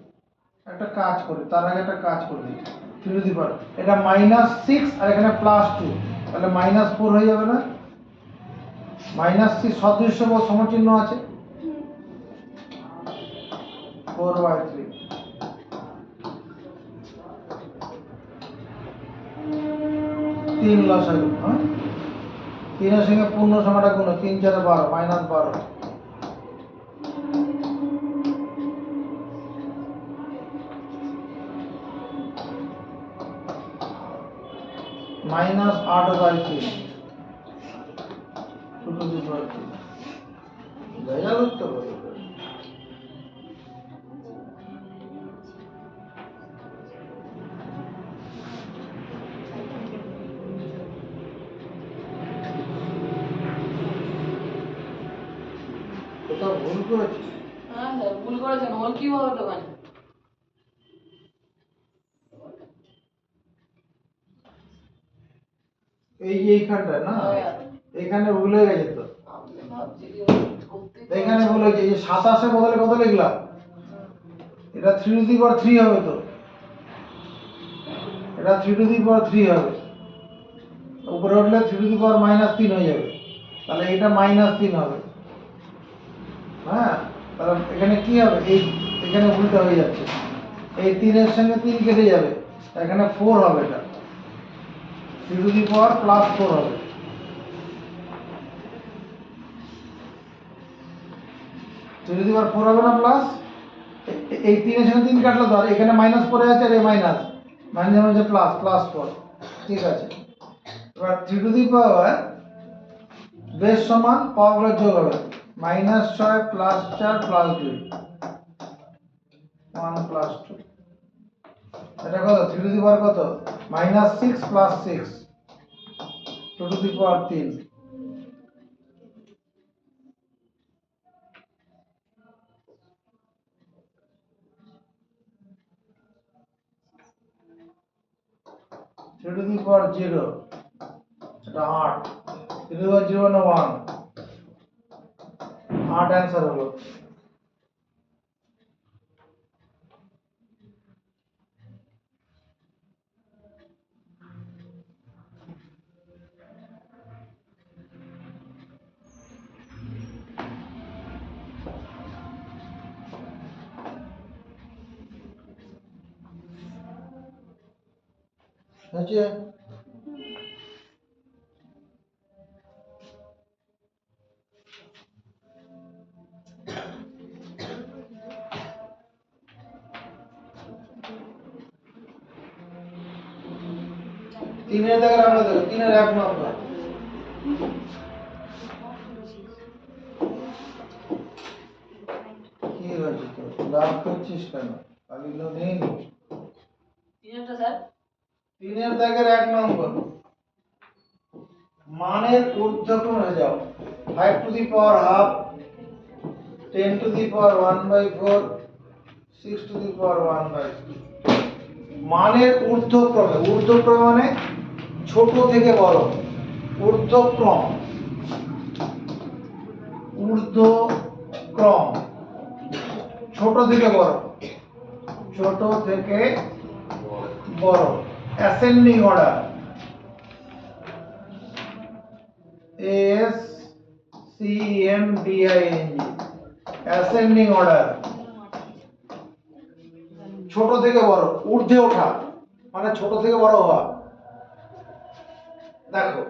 একটা কাজ করি, তার আগে একটা কাজ করে দিই, 3 টু দি পাওয়ার, এটা -6 আর এখানে +2, তাহলে -4 হয়ে যাবে না, -6 সদৃশ্য বা সমচিহ্ন আছে, 4/3 তিন লসাগু, হ্যাঁ তিনের সঙ্গে পূর্ণ সংখ্যাটা গুণ, 3 4 12 minus 12 minus 8/3 2 to the power 3 জায়গা করতে হবে। কোথাও ভুল করেছি? হ্যাঁ স্যার ভুল করেছেন, হোল কিউব হবে তো ওখানে। এই যে এইখানটা না, হ্যাঁ। এখানে ভুল হয়ে গেছে তো। আমি ভাবছি যে করতেই তো এখানে ভুল হয়েছে, এই যে 27 এর বদলে কত লিখলাম? হুম। এটা 3 টু দি পাওয়ার 3 হবে তো, এটা 3 টু দি পাওয়ার 3 হবে, উপরে উঠলে 3 টু দি পাওয়ার -3 হয়ে যাবে, তাহলে এটা -3 হবে। হ্যাঁ, তাহলে এখানে কি হবে, এই এখানে উল্টো হয়ে যাচ্ছে, এই 3 এর সঙ্গে 3 কেটে যাবে, এখানে 4 হবে, এটা 3 টু দি পাওয়ার +4 হবে। থ্রি টু দি পাওয়ার 4 হবে না প্লাস, এই 3 এর সঙ্গে 3 কাটলো তো, আর এখানে মাইনাস পড়ে আছে, আর এই মাইনাস মাইনাস হচ্ছে +4, ঠিক আছে। এবার 3 টু দি পাওয়ার বেস সমান পাওয়ারগুলো যোগ হবে, -6 +4 +2 1 +2, এটা কত 3 টু দি পাওয়ার কত -6 +6 2 to the power 3 3 to the power 0, এটা 8, 3 টু দি পাওয়ার 0 না 1, 8 অ্যান্সার হলো। হচ্ছে তিনের দাগের আমরা দেখো, 3 এর 1 নম্বর কি হয়েছে, তো লাভ করছিস কেন, কালিগুলো নেই নি। তিনটা স্যার 3 এর দাগের 1 নম্বর মানের ঊর্ধ্বক্রমে যাও, 5 to the power half, 10 to the power 1/4, 6 to the power 1/3। মানের ঊর্ধ্বক্রমে, ঊর্ধ্বক্রমে মানে ছোট থেকে বড়, ঊর্ধ্বক্রম, ঊর্ধ্বক্রম ছোট থেকে বড়, ছোট থেকে বড়, ascending order, ASCENDING, ascending order, ছোট থেকে বড়, ঊর্ধ্বে ওঠা মানে ছোট থেকে বড় হওয়া। দেখো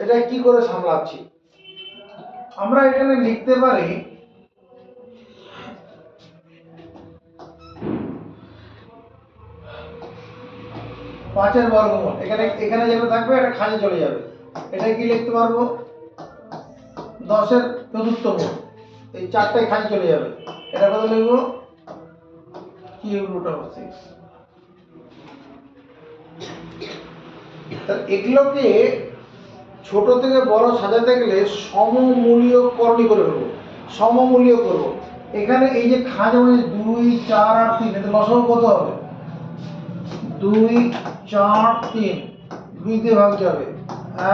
এটা কি করে সামলাচ্ছি, আমরা এখানে লিখতে পারি 5 এর বর্গমূল, এখানে এখানে যেটা থাকবে এটা খাঁজে চলে যাবে, এটা কি লিখতে পারবো 10 এর চতুর্থ মূল, এই চারটায় খাঁজে চলে যাবে, এটা কত লিখবো √6। তাহলে এগুলোকে ছোট থেকে বড় সাজাতে গেলে সমমূলীয় করণী করে ফেলবো, সমমূলীয় করব। এখানে এই যে খাঁজা মানে 2 4 আর 3, এতে লসাগু কত হবে 2 4 3, 2 দিয়ে ভাগ যাবে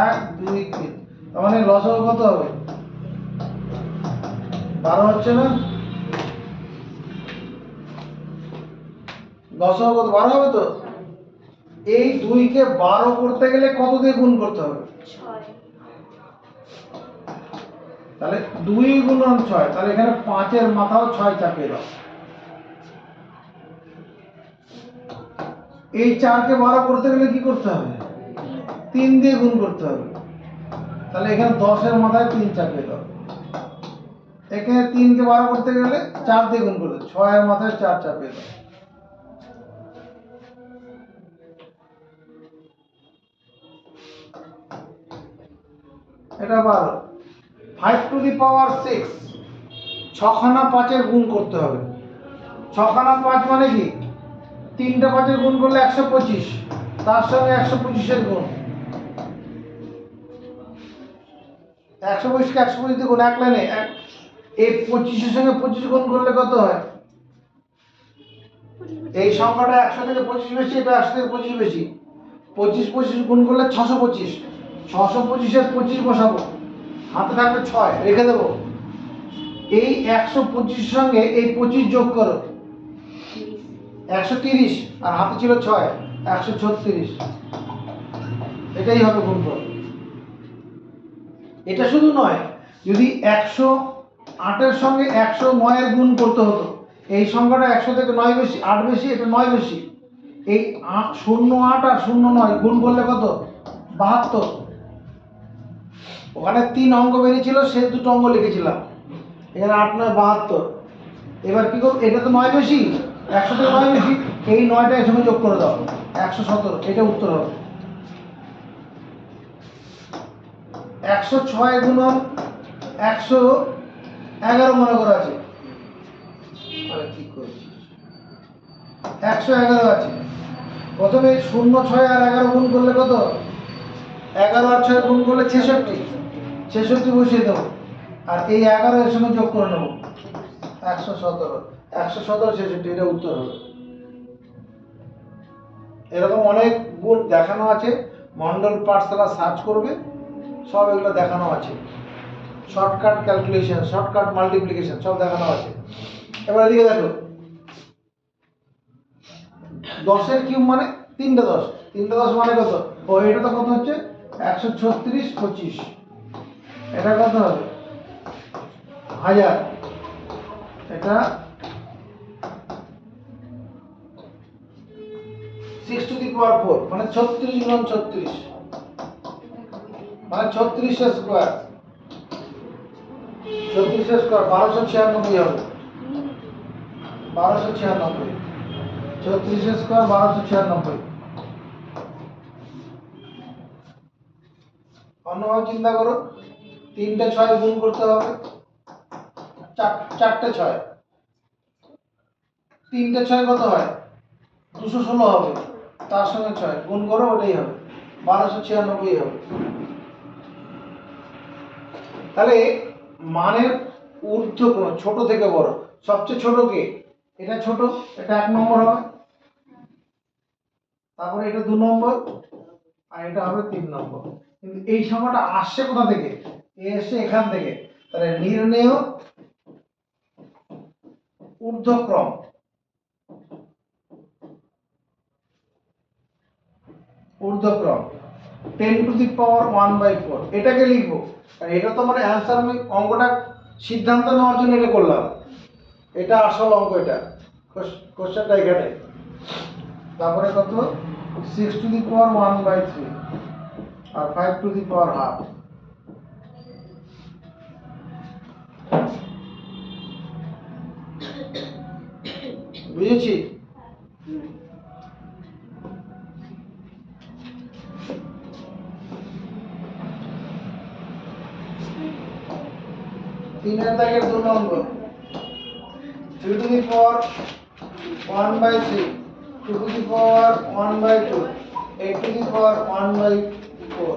1 2 3, তার মানে লসাগু কত হবে 12 হচ্ছে না, লসাগু কত 12 হবে তো। এই 2 কে 12 করতে গেলে কত দিয়ে গুণ করতে হবে 6 তাহলে 2 গুণন 6, তাহলে এখানে 5 এর মাথাও 6 চাপিয়ে দাও, এই 4 কে 12 করতে গেলে কি করতে হবে 3 দিয়ে গুণ করতে হবে, তাহলে এখানে 10-এর মাথায় 3 চাপিয়ে দাও। এখানে 3 কে 12 করতে গেলে 4 দিয়ে গুণ করতে, 6-এর মাথায় 4 চাপিয়ে দাও। এটা 12। 5 টু দি পাওয়ার 6, 6খানা 5-এর গুণ করতে হবে। 6খানা 5 মানে কি, 3টা 5-এর গুণ করলে 125, তার সঙ্গে 125-এর গুণ। 125 কে 125 দিয়ে গুণ, এক লাইনে এই 25-এর সঙ্গে 25 গুণ করলে কত হয়? এই সংখ্যাটা 100 থেকে 25 বেশি, এটা 100 থেকে 25 বেশি। 25 গুণ করলে 625, 625-এর 25 বসাবো, হাতে থাকবে 6, রেখে দেবো। এই 125 সঙ্গে এই 25 যোগ করো, 130, আর হাতে ছিল 6, 136। এটাই হবে গুণফল। এটা শুধু নয়, যদি 108-এর সঙ্গে 109-এর গুণ করতে হতো, এই সংখ্যাটা 100 থেকে 9 বেশি, 8 বেশি, এটা 9 বেশি। এই 08 আর 09 গুণ করলে কত? 72। ওখানে 3 অঙ্ক বেরিয়েছিল, সে 2টো অঙ্ক লিখেছিলাম। এখানে 8 9 72। এবার কি করব, এটা তো 9 বেশি, 100 থেকে 9 বেশি, এই 9টা এর সঙ্গে যোগ করে দাও, 117। এটা উত্তর হবে। 106 গুণন 111 মনে করা আছে, আরে ঠিক করেছি, 111 আছে। প্রথমে 0 6 আর 11 গুণ করলে কত? 11 আর 6 গুণ করলে 66, 66 বসিয়ে দেবো, আর এই 11 এর সঙ্গে যোগ করে নেবো, 117, 117 66, এটা উত্তর হবে। এরকম অনেক গুণ দেখানো আছে, মন্ডল পাঠশালা সার্চ করবে, সব এগুলো দেখানো আছে। শর্টকাট ক্যালকুলেশন, শর্টকাট মাল্টিপ্লিকেশন সব দেখানো আছে। এবার এদিকে দেখো, 10-এর কিউব মানে 3টে 10, 3টে 10 মানে কত? ও এটা তো কত হচ্ছে? 136 25। এটা কত হবে? 1000। এটা 6 টু দি পাওয়ার 4, মানে 36 গুণন 36, মানে 36 স্কয়ার। 36 স্কয়ার 1296 হবে, 1296। 36 স্কয়ার 1296। অন্যভাবে চিন্তা করো, 3টে 6 গুণ করতে হবে, 4টে 6, 3টে 6 কত হয়? 216 হবে, তার সঙ্গে 6 গুণ করো, ওটাই হবে 1296 হবে। তাহলে মানের ঊর্ধ্বক্রম ছোট থেকে বড়, সবচেয়ে ছোট কে? এটা ছোট, এটা 1 নম্বর হবে, তারপরে এটা 2 নম্বর, আর এটা হবে 3 নম্বর। কিন্তু এই সংখ্যাটা আসছে কোথা থেকে? এসে এখান থেকে। তাহলে নির্ণেয় ঊর্ধ্বক্রম, ঊর্ধ্বক্রম 10 টু দি পাওয়ার 1/4, এটাকে লিখবো। আর এটা তো মানে অ্যান্সার, আমি অঙ্কটা সিদ্ধান্ত নেওয়ার জন্য এটা করলাম। এটা আসল অঙ্ক, এটা কোশ্চেনটা এখানে। তারপরে কত? 6 টু দি পাওয়ার 1/3 আর 5 টু দি পাওয়ার হাফ। বুঝেছি? তিনের দাগের 2 নম্বর, 3 to the power 1/3, 2 to the power 1/2, 8 to the power 1/4।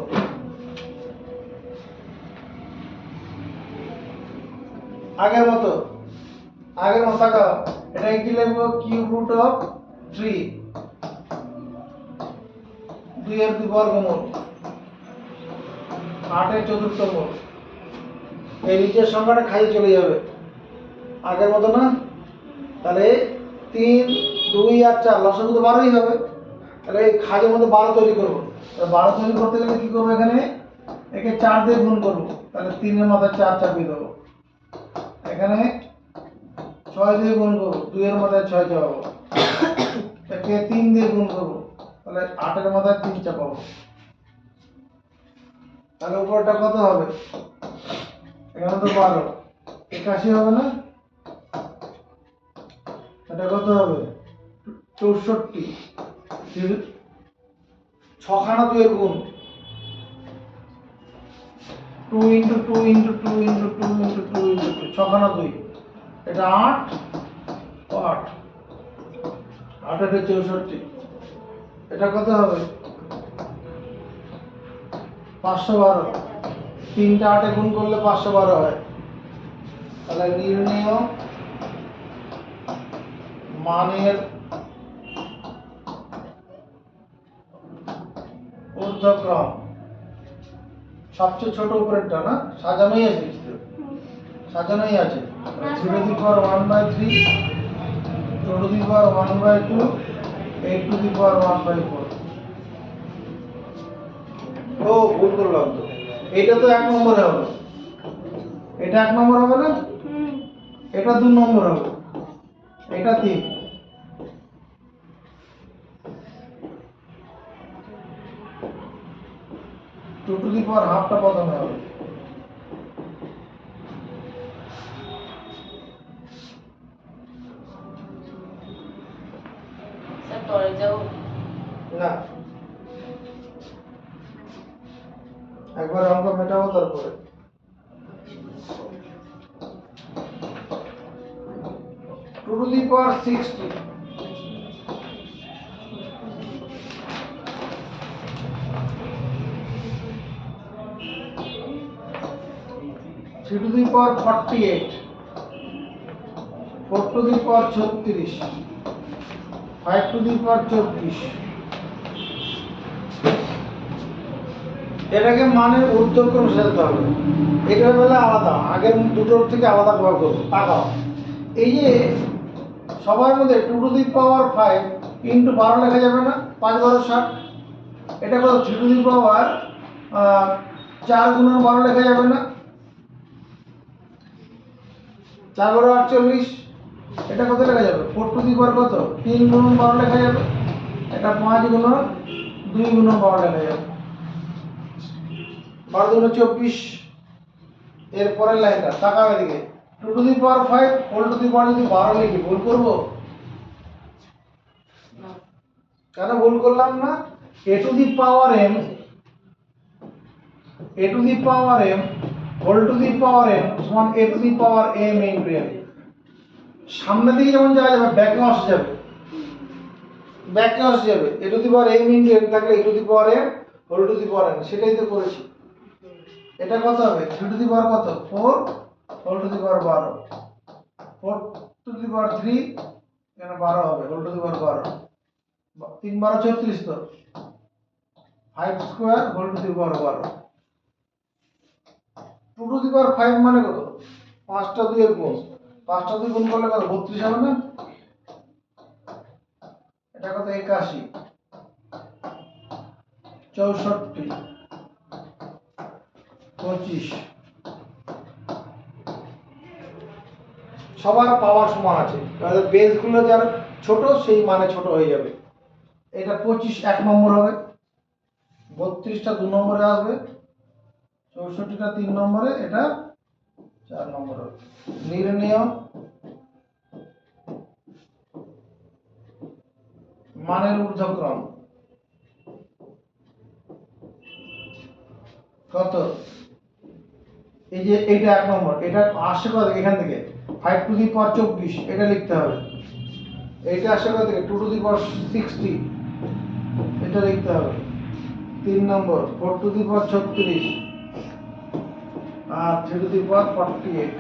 আগের মতো তাকাও, এটা কি লিখবো? কিউব রুট অফ 3, 2 এর বর্গমূল, 8 এর চতুর্থমূল। এই নিচের সংখ্যাটা খাইয়ে চলে যাবে, আগের মতো না। তাহলে 3 2 আর 4 লসাগু তো 12ই হবে। তাহলে এই খাজের মধ্যে 12 তৈরি করবো। 12 তৈরি করতে গেলে কি করবো? এখানে একে 4 দিয়ে গুণ করবো, তাহলে 3 এর মাথায় 4 চাপিয়ে দেবো। এখানে 6 দিয়ে গুণ করবো, 2 এর মাথায় 6 চাপাবো। একে 3 দিয়ে গুণ করবো, তাহলে 8 এর মাথায় 3 চাপাবো। তাহলে উপরটা কত হবে? এখানে তো 12, 81 হবে না? এটা কত হবে? 64। 6খানা 2 এর গুণ, 2 into 2 into 2 into 2 into 2 into 2, 6খানা 2, এটা 8, 8, 8 এটা 64, এটা কত হবে? 512, 3টা 8 এ গুণ করলে 512 হয়। তাহলে নির্ণেয় মানের ঊর্ধ্বক্রম, সবচেয়ে ছোট উপরেরটা না, সাজানোই আছে কিছু, সাজানোই আছে। 3 to the power 1/3, 2 to the power 1/2, 8 to the power 1/4। ও ভুল করলাম তো, এটা তো 1 নম্বরে হবে, এটা 1 নম্বর হবে না, এটা 2 নম্বর হবে, এটা 3। 2 to the power হাফটা প্রথমে হবে। স্যার পরে যাও। না, একবার অঙ্ক মেটাবো তারপরে। 2 to the power 60, 3 to the power 48, 4 to the power 36, 5 to the power 24। এটাকে মানের ঊর্ধ্বক্রম সাজাতে হবে, এটার বেলা আলাদা, আগের দুটোর থেকে আলাদা ব্যবহার করবো। তাকাও, এই যে সবার মধ্যে 2 to the power 5 ইন্টু 12 লেখা যাবে না, 5 12 60, এটা কত? 3 to the power 4 গুণন 12 লেখা যাবে না, 4 12 48, এটা কত লেখা যাবে? 4 to the power কত? 3 গুণন 12 লেখা যাবে, এটা 5 গুণন 2 গুণন 12 লেখা যাবে, 12 2 24। এর পরের লাইনটা তাকাও এদিকে, 2 to the power 5 whole to the power যদি 12 লিখি ভুল করব? না। কেন ভুল করলাম না? a to the power m, a to the power m whole to the power m সমান a to the power m into n। সামনে দিকে যেমন যাওয়া যাবে, ব্যাকে আসা যাবে, ব্যাকে আসা যাবে, a to the power m into n থাকলে a to the power m whole to the power n, সেটাই তো করেছি। এটা কত হবে? 3 to the power কত? 4 whole to the power 12, 4 to the power 3, এখানে 12 হবে, হোল টু দি পাওয়ার 12, 3 12 34 তো, 5 square whole to the power 12। 2 to the power 5 মানে কত? 5টা 2 এর গুণ, 5টা 2 গুণ করলে কত? 32 হবে না? এটা কত? 81, 64, 25। সবার পাওয়ার সমান আছে, তাহলে বেসগুলো যার ছোট সেই মানে ছোট হয়ে যাবে। এটা 25 1 নম্বর হবে, 32টা 2 নম্বরে আসবে, 64টা 3 নম্বরে, এটা 4 নম্বর হবে। নির্ণেয় মানের ঊর্ধ্বক্রম কত? এই যে এটা 1 নম্বর, এটা আসছে কত? এখান থেকে 5 to the power 24, এটা লিখতে হবে। এইটা আসছে কত থেকে? 2 to the power 60, এটা লিখতে হবে। 3 নম্বর 4 to the power 36 R 3 to the power 48।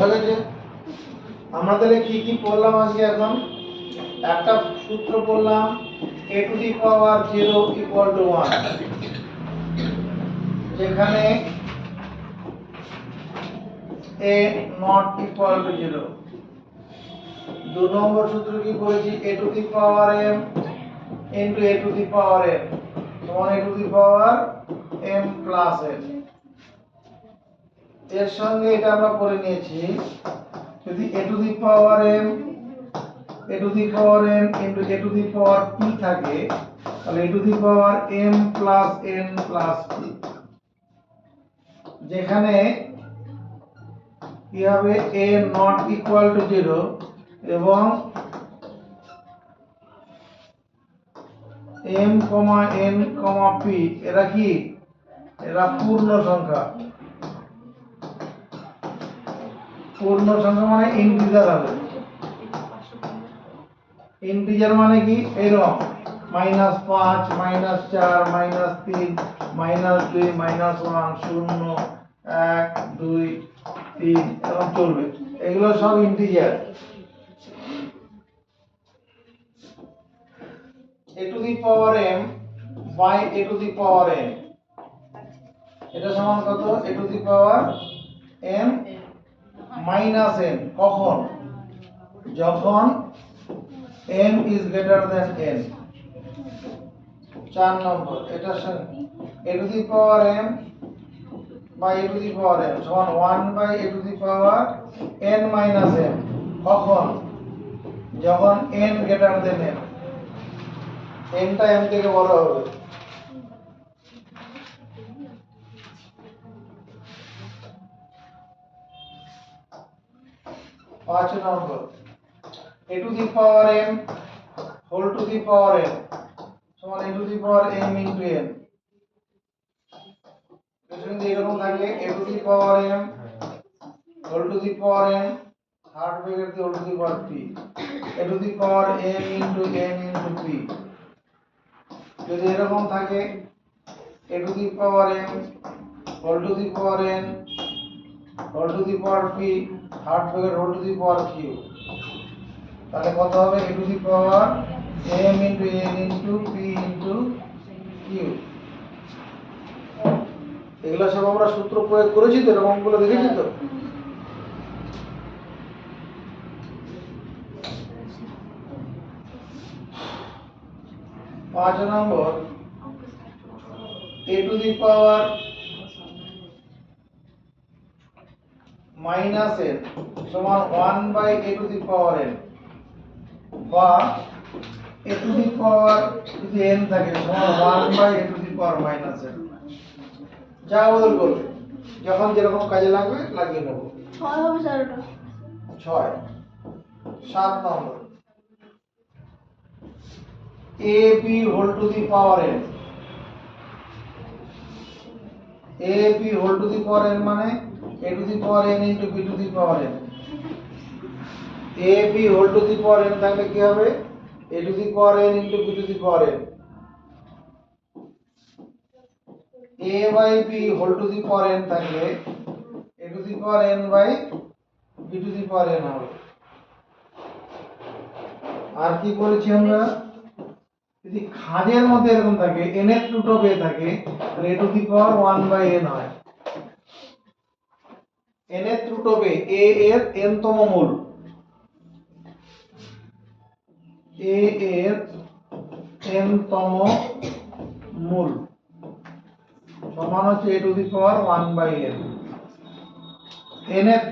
ঠিক আছে, আমরা তাহলে কি কি পড়লাম আজকে? এখন একটা সূত্র বললাম a to the power 0 equal to 1, যেখানে a নট ইকুয়াল টু 0। 2 নম্বর সূত্র কি করেছি, a to the power m into a to the power n সমান a to the power m plus n। এর সঙ্গে এটা আমরা করে নিয়েছি, যদি a to the power m a to the power n into a to the power p থাকে, তাহলে a to the power m plus n plus p, যেখানে কি হবে a নট ইকুয়াল টু 0 এবং m n p এরা কি, এরা পূর্ণ সংখ্যা। পূর্ণ সংখ্যা মানে ইন্টিজার হবে। ইন্টিজার মানে কি, এরকম -5 -4 -3 -2 -1 0 1 2 3 এরকম চলবে, এগুলো সব integer. a to the power m by a to the power n, এটা সমান কত, a to the power m minus n, কখন, যখন m is greater than n। 4 number, এটা a to the power m by a to the power n সমান 1 by a to the power n minus m, কখন, যখন n greater than n, n টা m থেকে বড় হবে। পাঁচ number, a to the power m whole to the power n সমান a to the power m into n। যদি এরকম থাকে a to the power m whole to the power n third bracket দিয়ে whole to the power p, a to the power m into n into p। যদি এরকম থাকে a to the power m whole to the power n whole to the power p third bracket whole to the power q, তাহলে কত হবে, a to the power m into n into p into q। এগুলো সব আমরা সূত্র প্রয়োগ করেছি তো, এরকমগুলো দেখেছি তো। পাঁচ number, a to the power minus n সমান 1 by a to the power n, বা a টু দি পাওয়ার যদি n থাকে সমান 1 by a to the power minus n। যা বদল করবে, যখন যেরকম কাজে লাগবে লাগিয়ে নেব। 6 হবে স্যার ওটা। 6। 7 number, a b whole to the power n, a b whole to the power n মানে a to the power n into b to the power n। a b whole to the power n থাকলে কি হবে, a to the power n into b to the power n। a by b whole to the power n থাকলে a to the power n by b to the power n হবে। আর কি বলেছি আমরা, যদি খাঁজের মধ্যে এরকম থাকে nth রুট অফ a থাকে, তাহলে a to the power 1 by n হয়। nth রুট অফ a এর n তম মূল, a এর n তম মূল সমান হচ্ছে a to the power 1 by n। nth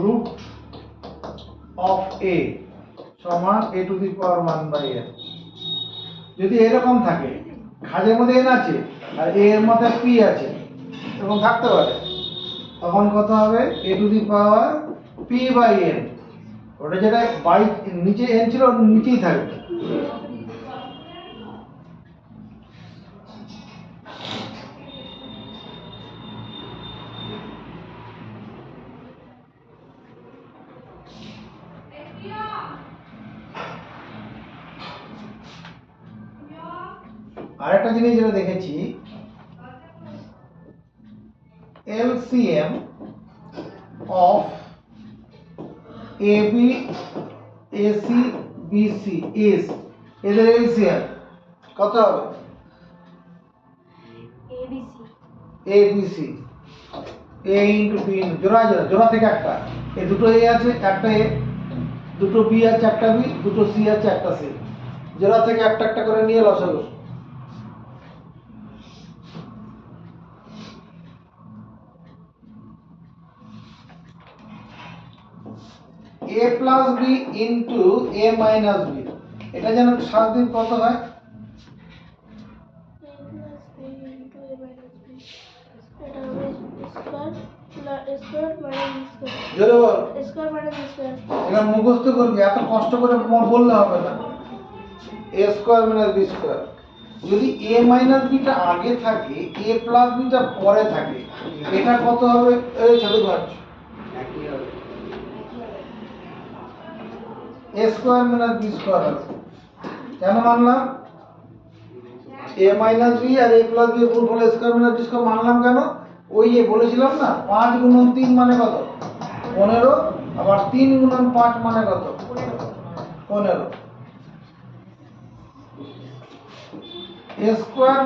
root of a সমান a to the power 1 by n। যদি এরকম থাকে, খাজের মধ্যে n আছে আর a এর মধ্যে p আছে, এরকম থাকতে পারে, তখন কত হবে, a to the power p by n। ওটা যেটা বাই নিচে n ছিল ওর নিচেই থাকবে। আরেকটা জিনিস যেটা দেখেছি, LCM of AB AC BC এস এদের এলসিএম কত হবে? ABC A BC A into B জোড়া জোড়া জোড়া থেকে একটা এই দুটো এ আছে একটা এ, দুটো বি আছে একটা বি, দুটো সি আছে একটা সি, জোড়া থেকে একটা একটা করে নিয়ে লসাগু। এ প্লাস বি ইন্টু এ মাইনাস বি, এটা যেন 7 দিন কত হয়? A plus B into A minus B এটা হবে স্কোয়ার মাইনাস স্কোয়ার জোরে বল, স্কোয়ার মাইনাস স্কোয়ার এটা মুখস্থ করবি, এত কষ্ট করে বললে হবে না। এ স্কোয়ার মাইনাস বি স্কোয়ার, যদি এ মাইনাস বিটা আগে থাকে এ প্লাস বিটা পরে থাকে, এটা কত হবে? এই ছোট ঘর একই হবে। এ স্কোয়ার মাইনাস বি স্কোয়ার হবে। কেন মানলাম? এ মাইনাস বি আর এ প্লাস বি গুণ ফলে স্কোয়ার মাইনাস বি স্কোয়ার মানলাম কেন? ওই যে বলেছিলাম না 5 গুণন 3 মানে কত? 15, আবার 3 গুণন 5 মানে কত? 15। A square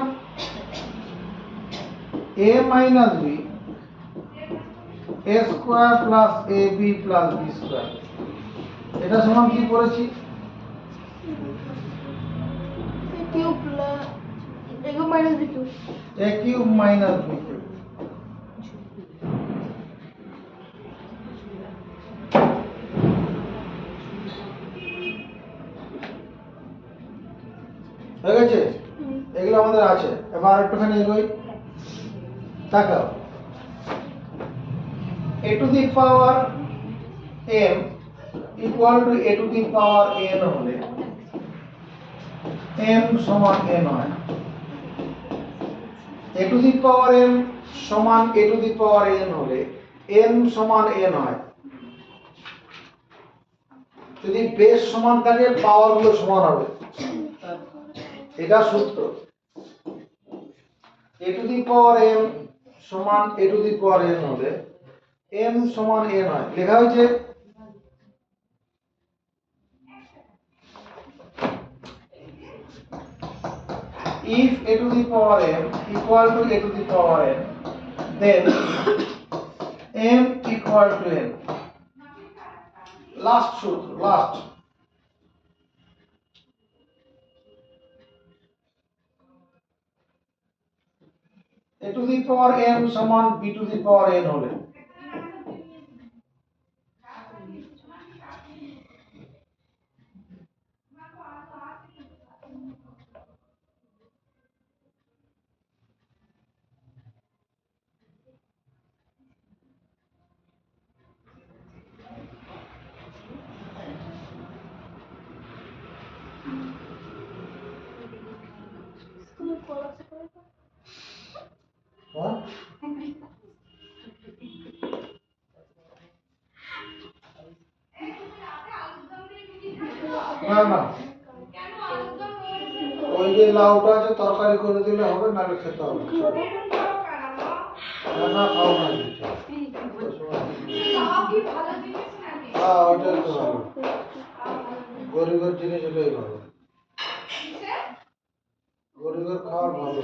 A minus B A square plus A B plus B square, এটা সমান কি করেছি? Cube plus A cube minus B cube A cube minus B cube. হয়ে গেছে? এগুলো আমাদের আছে। এবার একটুখানি এগোই, তাকাও। a to the power m equal to a to the power n হলে m সমান n হয়। a to the power m সমান a to the power n হলে m সমান n হয়। যদি বেস সমান থাকে পাওয়ার গুলো সমান হবে, এটা সূত্র। a to the power m সমান a to the power n হলে m সমান n হয়। লেখা হয়েছে if a to the power m equal to a to the power n, then m equal to n. Last সূত্র, last। a to the power m সমান b to the power n হলে স্কুলে পড়াশোনা করে হ্যাঁ? না না, ওই যে লাউটা আছে তরকারি করে দিলে হবে, নাহলে খেতে হবে। না না, খাও না। হ্যাঁ, ওইটাই তো ভালো, গরিবের জিনিস হলেই ভালো, গরিবের খাওয়া ভালো।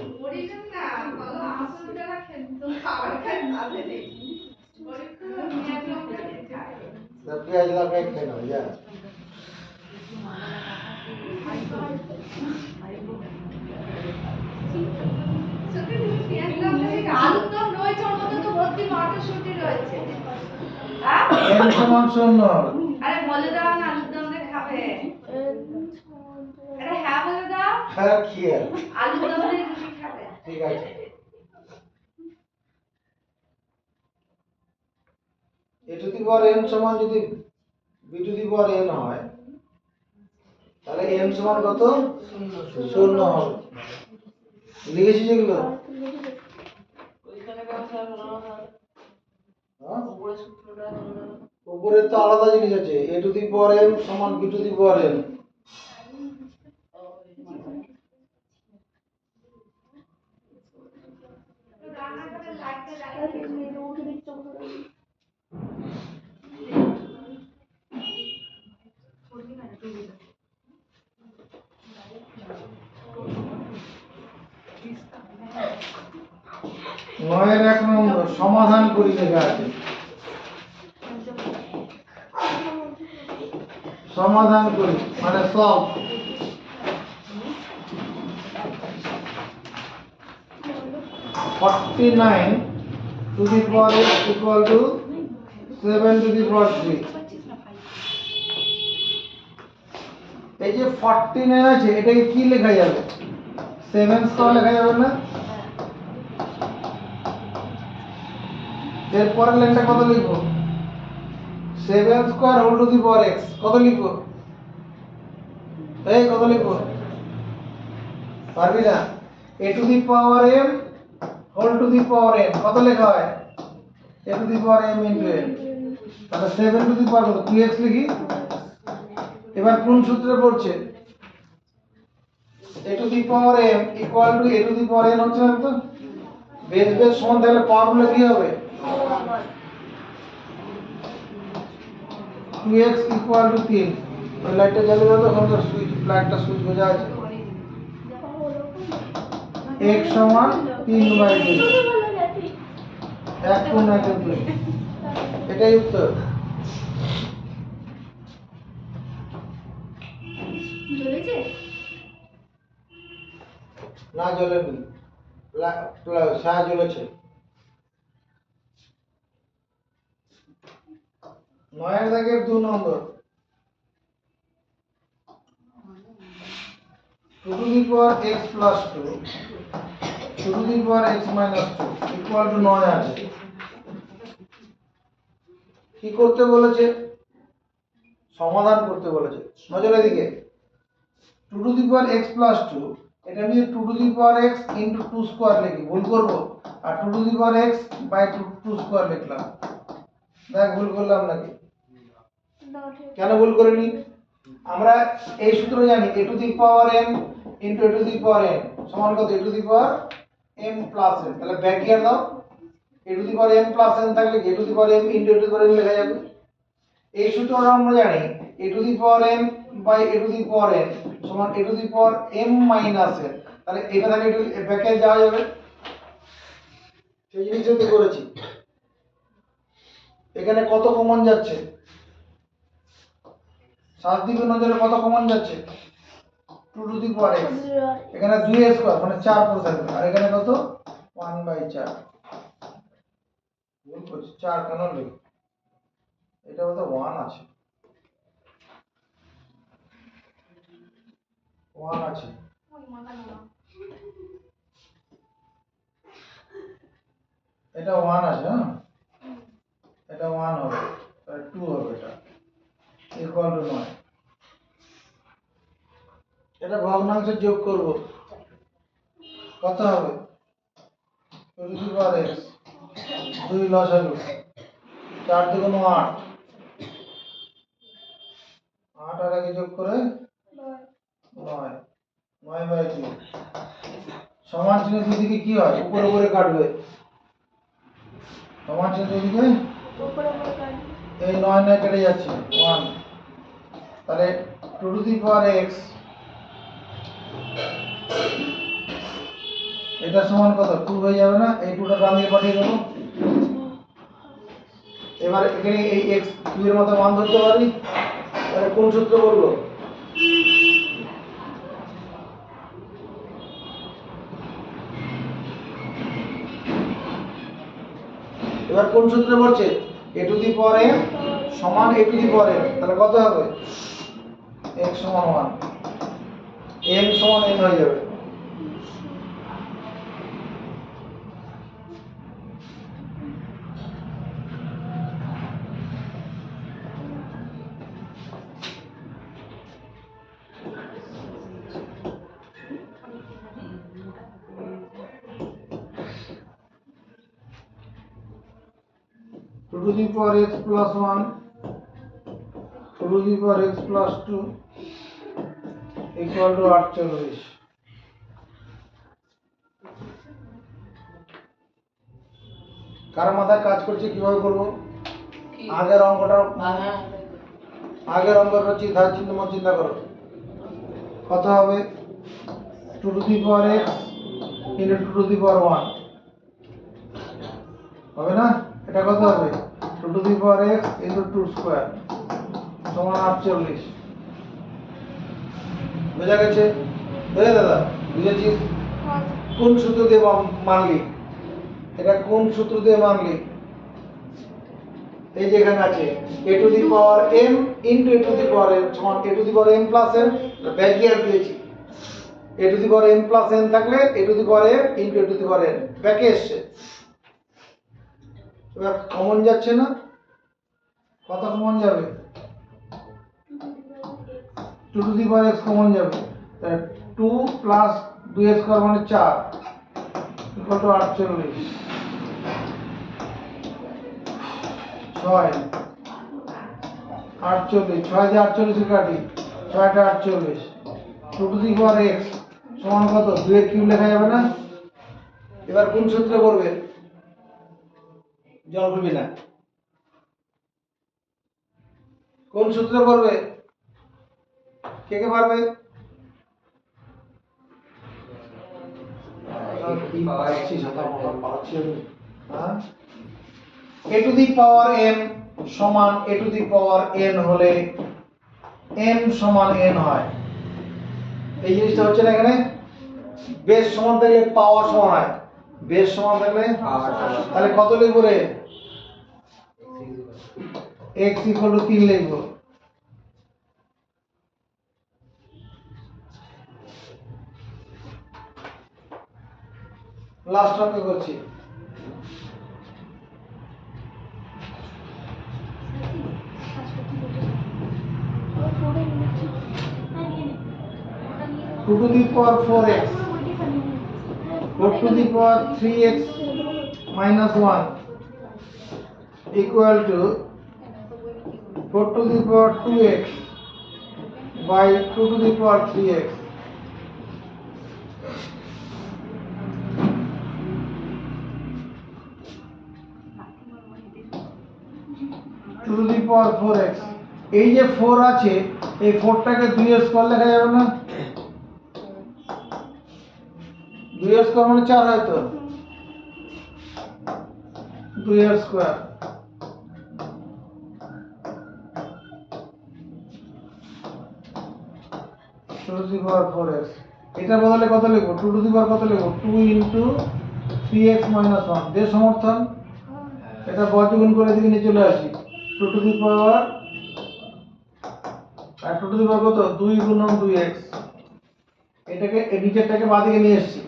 পেঁয়াজ লাগাই খেয়ে নাও, যা। আলুর দম রয়েছে, ওর মধ্যে তো ভর্তি মটরশুঁটি রয়েছে। হ্যাঁ? n সমান 0 হবে। আরে বলে দাও না, আলুর দম দিয়ে খাবে। আরে হ্যাঁ বলে দাও, হ্যাঁ, খেয়ে আলুর দম দিয়ে রুটি খাবে। ঠিক আছে। a to the power n সমান যদি b to the power n হয়, তাহলে n সমান কত? 0 হবে। লিখেছি যেগুলো? ওইখানে ব্যবসা হলো না, হ্যাঁ? উপরে সূত্রটা হলো না। উপরে তো আলাদা জিনিস আছে, a to the power m সমান b to the power n। উঠে দিচ্ছে 9 1 নম্বর সমাধান করি লেখা আছে। সমাধান করি মানে solve. (49 to the power x equal to 7 to the power 3). এই যে 49 আছে এটাকে কি লেখা যাবে? 7 স্কয়ার লেখা যাবে না? এর পরের লাইনটা কত লিখবো? 7 square whole to the power x কত লিখবো? এই কত লিখবো? পারবি না? a to the power m whole to the power n কত লেখা হয়? a to the power m into n। তাহলে 7 টু দি পাওয়ার কত? 2x লিখি। এবার কোন সূত্রে পড়ছে? a to the power m equal to a to the power n হচ্ছে না তো? বেস বেস সমান তাহলে পাওয়ারগুলো কি হবে? 2x equal to 3। ওই লাইটটা জ্বালিয়ে দাও তো, ওখানে সুইচ লাইটটা সুইচ বোঝা আছে। x সমান 3/2। 1 গুণ 1 2। এটাই উত্তর। জ্বলেছে? না জ্বলেনি, ছায়া জ্বলেছে। 9 দাগের 2 নম্বর 2 to the power x plus 2 2 to the power x minus 2 equal to 9 আছে। কি করতে বলেছে? সমাধান করতে বলেছে। নজর এদিকে। 2 to the power x plus 2 এটা আমি 2 to the power x into 2 square লিখি, ভুল করব? আর 2 to the power x by 2 square লিখলাম। দেখ ভুল করলাম নাকি? কেন ভুল করিনি? আমরা এই সূত্র জানি a to the power m into a to the power n সমান কত? a to the power m plus n। তাহলে ব্যাকগ্রাউন্ড দাও। a to the power m plus n থাকলে a to the power m into a to the power n লেখা যাবে। এই সূত্রটা আমরা জানি a to the power m by a to the power n সমান a to the power m minus n। তাহলে এটা থেকে একটু ব্যাকে যাওয়া যাবে। সেই জিনিসটা তো করেছি। এখানে কত কমন যাচ্ছে? 7 দিকে নজরে কত কমন যাচ্ছে? 2 টু দি পাওয়ার x। এখানে 2 স্কয়ার মানে 4 পড়ে থাকবে। আর এখানে কত? 1/4। ভুল করছি, 4 কেন লিখি? এটা হয়তো 1 আছে। 1 আছে। এটা 1 আছে, হ্যাঁ? এটা 1 হবে। তাহলে 2 হবে এটা। Equal to 9। এটা ভগ্নাংশে যোগ করব। কত হবে? 2 টু দি পাওয়ার x 2 লসাগু 4 দুগুণ 8 8 আর আগে যোগ করে 9 9/2 সমান চিহ্ন দুদিকে কি হয়? উপরে উপরে কাটবে। সমান চিহ্ন দুদিকে এই 9 9 কেটে যাচ্ছে 1। তাহলে 2 টু দি পাওয়ার x এটা সমান কত? 2 হয়ে যাবে না? এই 2টা ডান দিকে পাঠিয়ে দেবো। এবার এখানে এই x 2 এর মতো মান ধরতে পারি। তাহলে কোন সূত্র বলবো? এবার কোন সূত্রে বলছে? a to the power m সমান a to the power n। তাহলে কত হবে? x সমান 1 m সমান n হয়ে যাবে। To to the power x plus 1 2 to the power x plus 2 equal to 48। কার মাথায় কাজ করছে কিভাবে করব? আগের অঙ্কটা চিন্তা চিন্তা করো। কত হবে? 2 to the power x into 2 to the power 1 হবে না? এটা কত হবে? 2 to the power x into 2 square সমান 48। বোঝা গেছে? দাদা বুঝেছিস? কোন সূত্র দিয়ে মানলি? এটা কোন সূত্র দিয়ে মানলি? এই যে এখানে আছে a to the power m into a to the power n সমান a to the power m plus n, back gear দিয়েছি। a to the power m plus n থাকলে a to the power m into a to the power n ব্যাকে এসছে। এবার common যাচ্ছে না? কত common যাবে? 2 to the power x common যাবে। তাহলে 2 প্লাস 2 স্কয়ার মানে 4 ইকুয়াল টু 48। 6 48, 6 দিয়ে 48 কাটি, 6টা 48। 2 টু দি পাওয়ার x সমান কত? 2 এর কিউব লেখা যাবে না? এবার কোন সূত্রে করবে? জল করবি না। কোন সূত্রে করবে? কে কে পারবে? a to the power m সমান a to the power n হলে m সমান n হয়। এই জিনিসটা হচ্ছে না এখানে? বেস সমান থাকলে পাওয়ার সমান হয়। বেস সমান থাকলে তাহলে কত লিখবো রে? x ইকুয়াল টু 3 লিখবো। লাস্ট অঙ্ক করছি। To to the power 4x 4 to the power 3x minus 1 equal to 4 to the power 2x by 2 to the power 3x. To to the power 4x। এই যে 4 আছে এই 4টাকে 2 এর স্কয়ার লেখা যাবে না? 2 এর স্কয়ার মানে 4 হয় তো। 2 এর square to to the power 4x। এটা বদলে কত লিখব? 2 টু দি পাওয়ার কত লিখব? 2 ইনটু 3x মাইনাস 1 দে সমর্থন। এটা বর্গমূল করে দিকে নিয়ে চলে আসি। 2 to the power R 2 to the power কত? 2 গুণন 2x। এটাকে এই নিচেরটাকে বাঁদিকে নিয়ে এসেছি।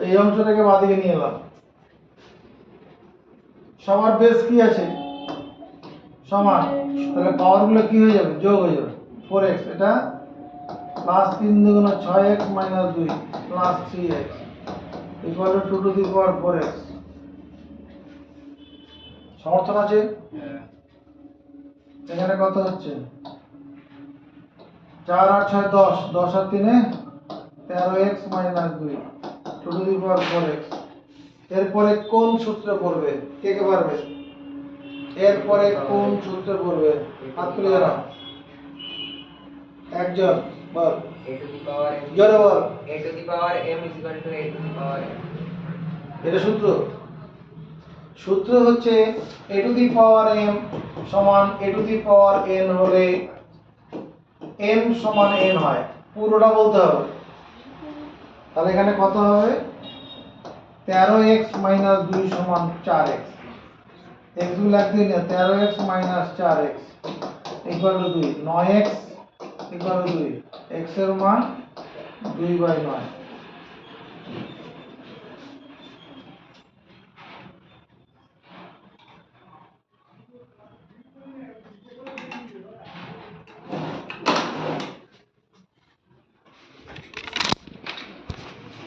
এই অংশটাকে বাঁদিকে নিয়ে এলাম। সবার বেস কি আছে? সমান। তাহলে পাওয়ারগুলো কি হয়ে যাবে? যোগ হয়ে যাবে। 4x এটা প্লাস 3 দুগুণ 6x minus 2 plus 3x equal to 2 to the power 4x। সমর্থন আছে? এখানে কত হচ্ছে? 4 আর 6 10, 10 আর 3 13x minus 2 2 to the power 4x। এরপরে কোন সূত্র করবে? কে কে পারবে? এরপরে কোন সূত্র করবে? হাত তুলে দাও একজন, বল। a to the power m জোরে বল। a to the power m is equal to a to the power m। এটা সূত্র। সূত্র হচ্ছে a to the power m সমান a to the power n হলে m সমান n হয়। পুরোটা বলতে হবে। তাহলে এখানে কত হবে? 13x মাইনাস 2 সমান 4x। x গুলো একদিন 13x minus 4x equal to 2। 9x equal to 2। x এর মান 2/9।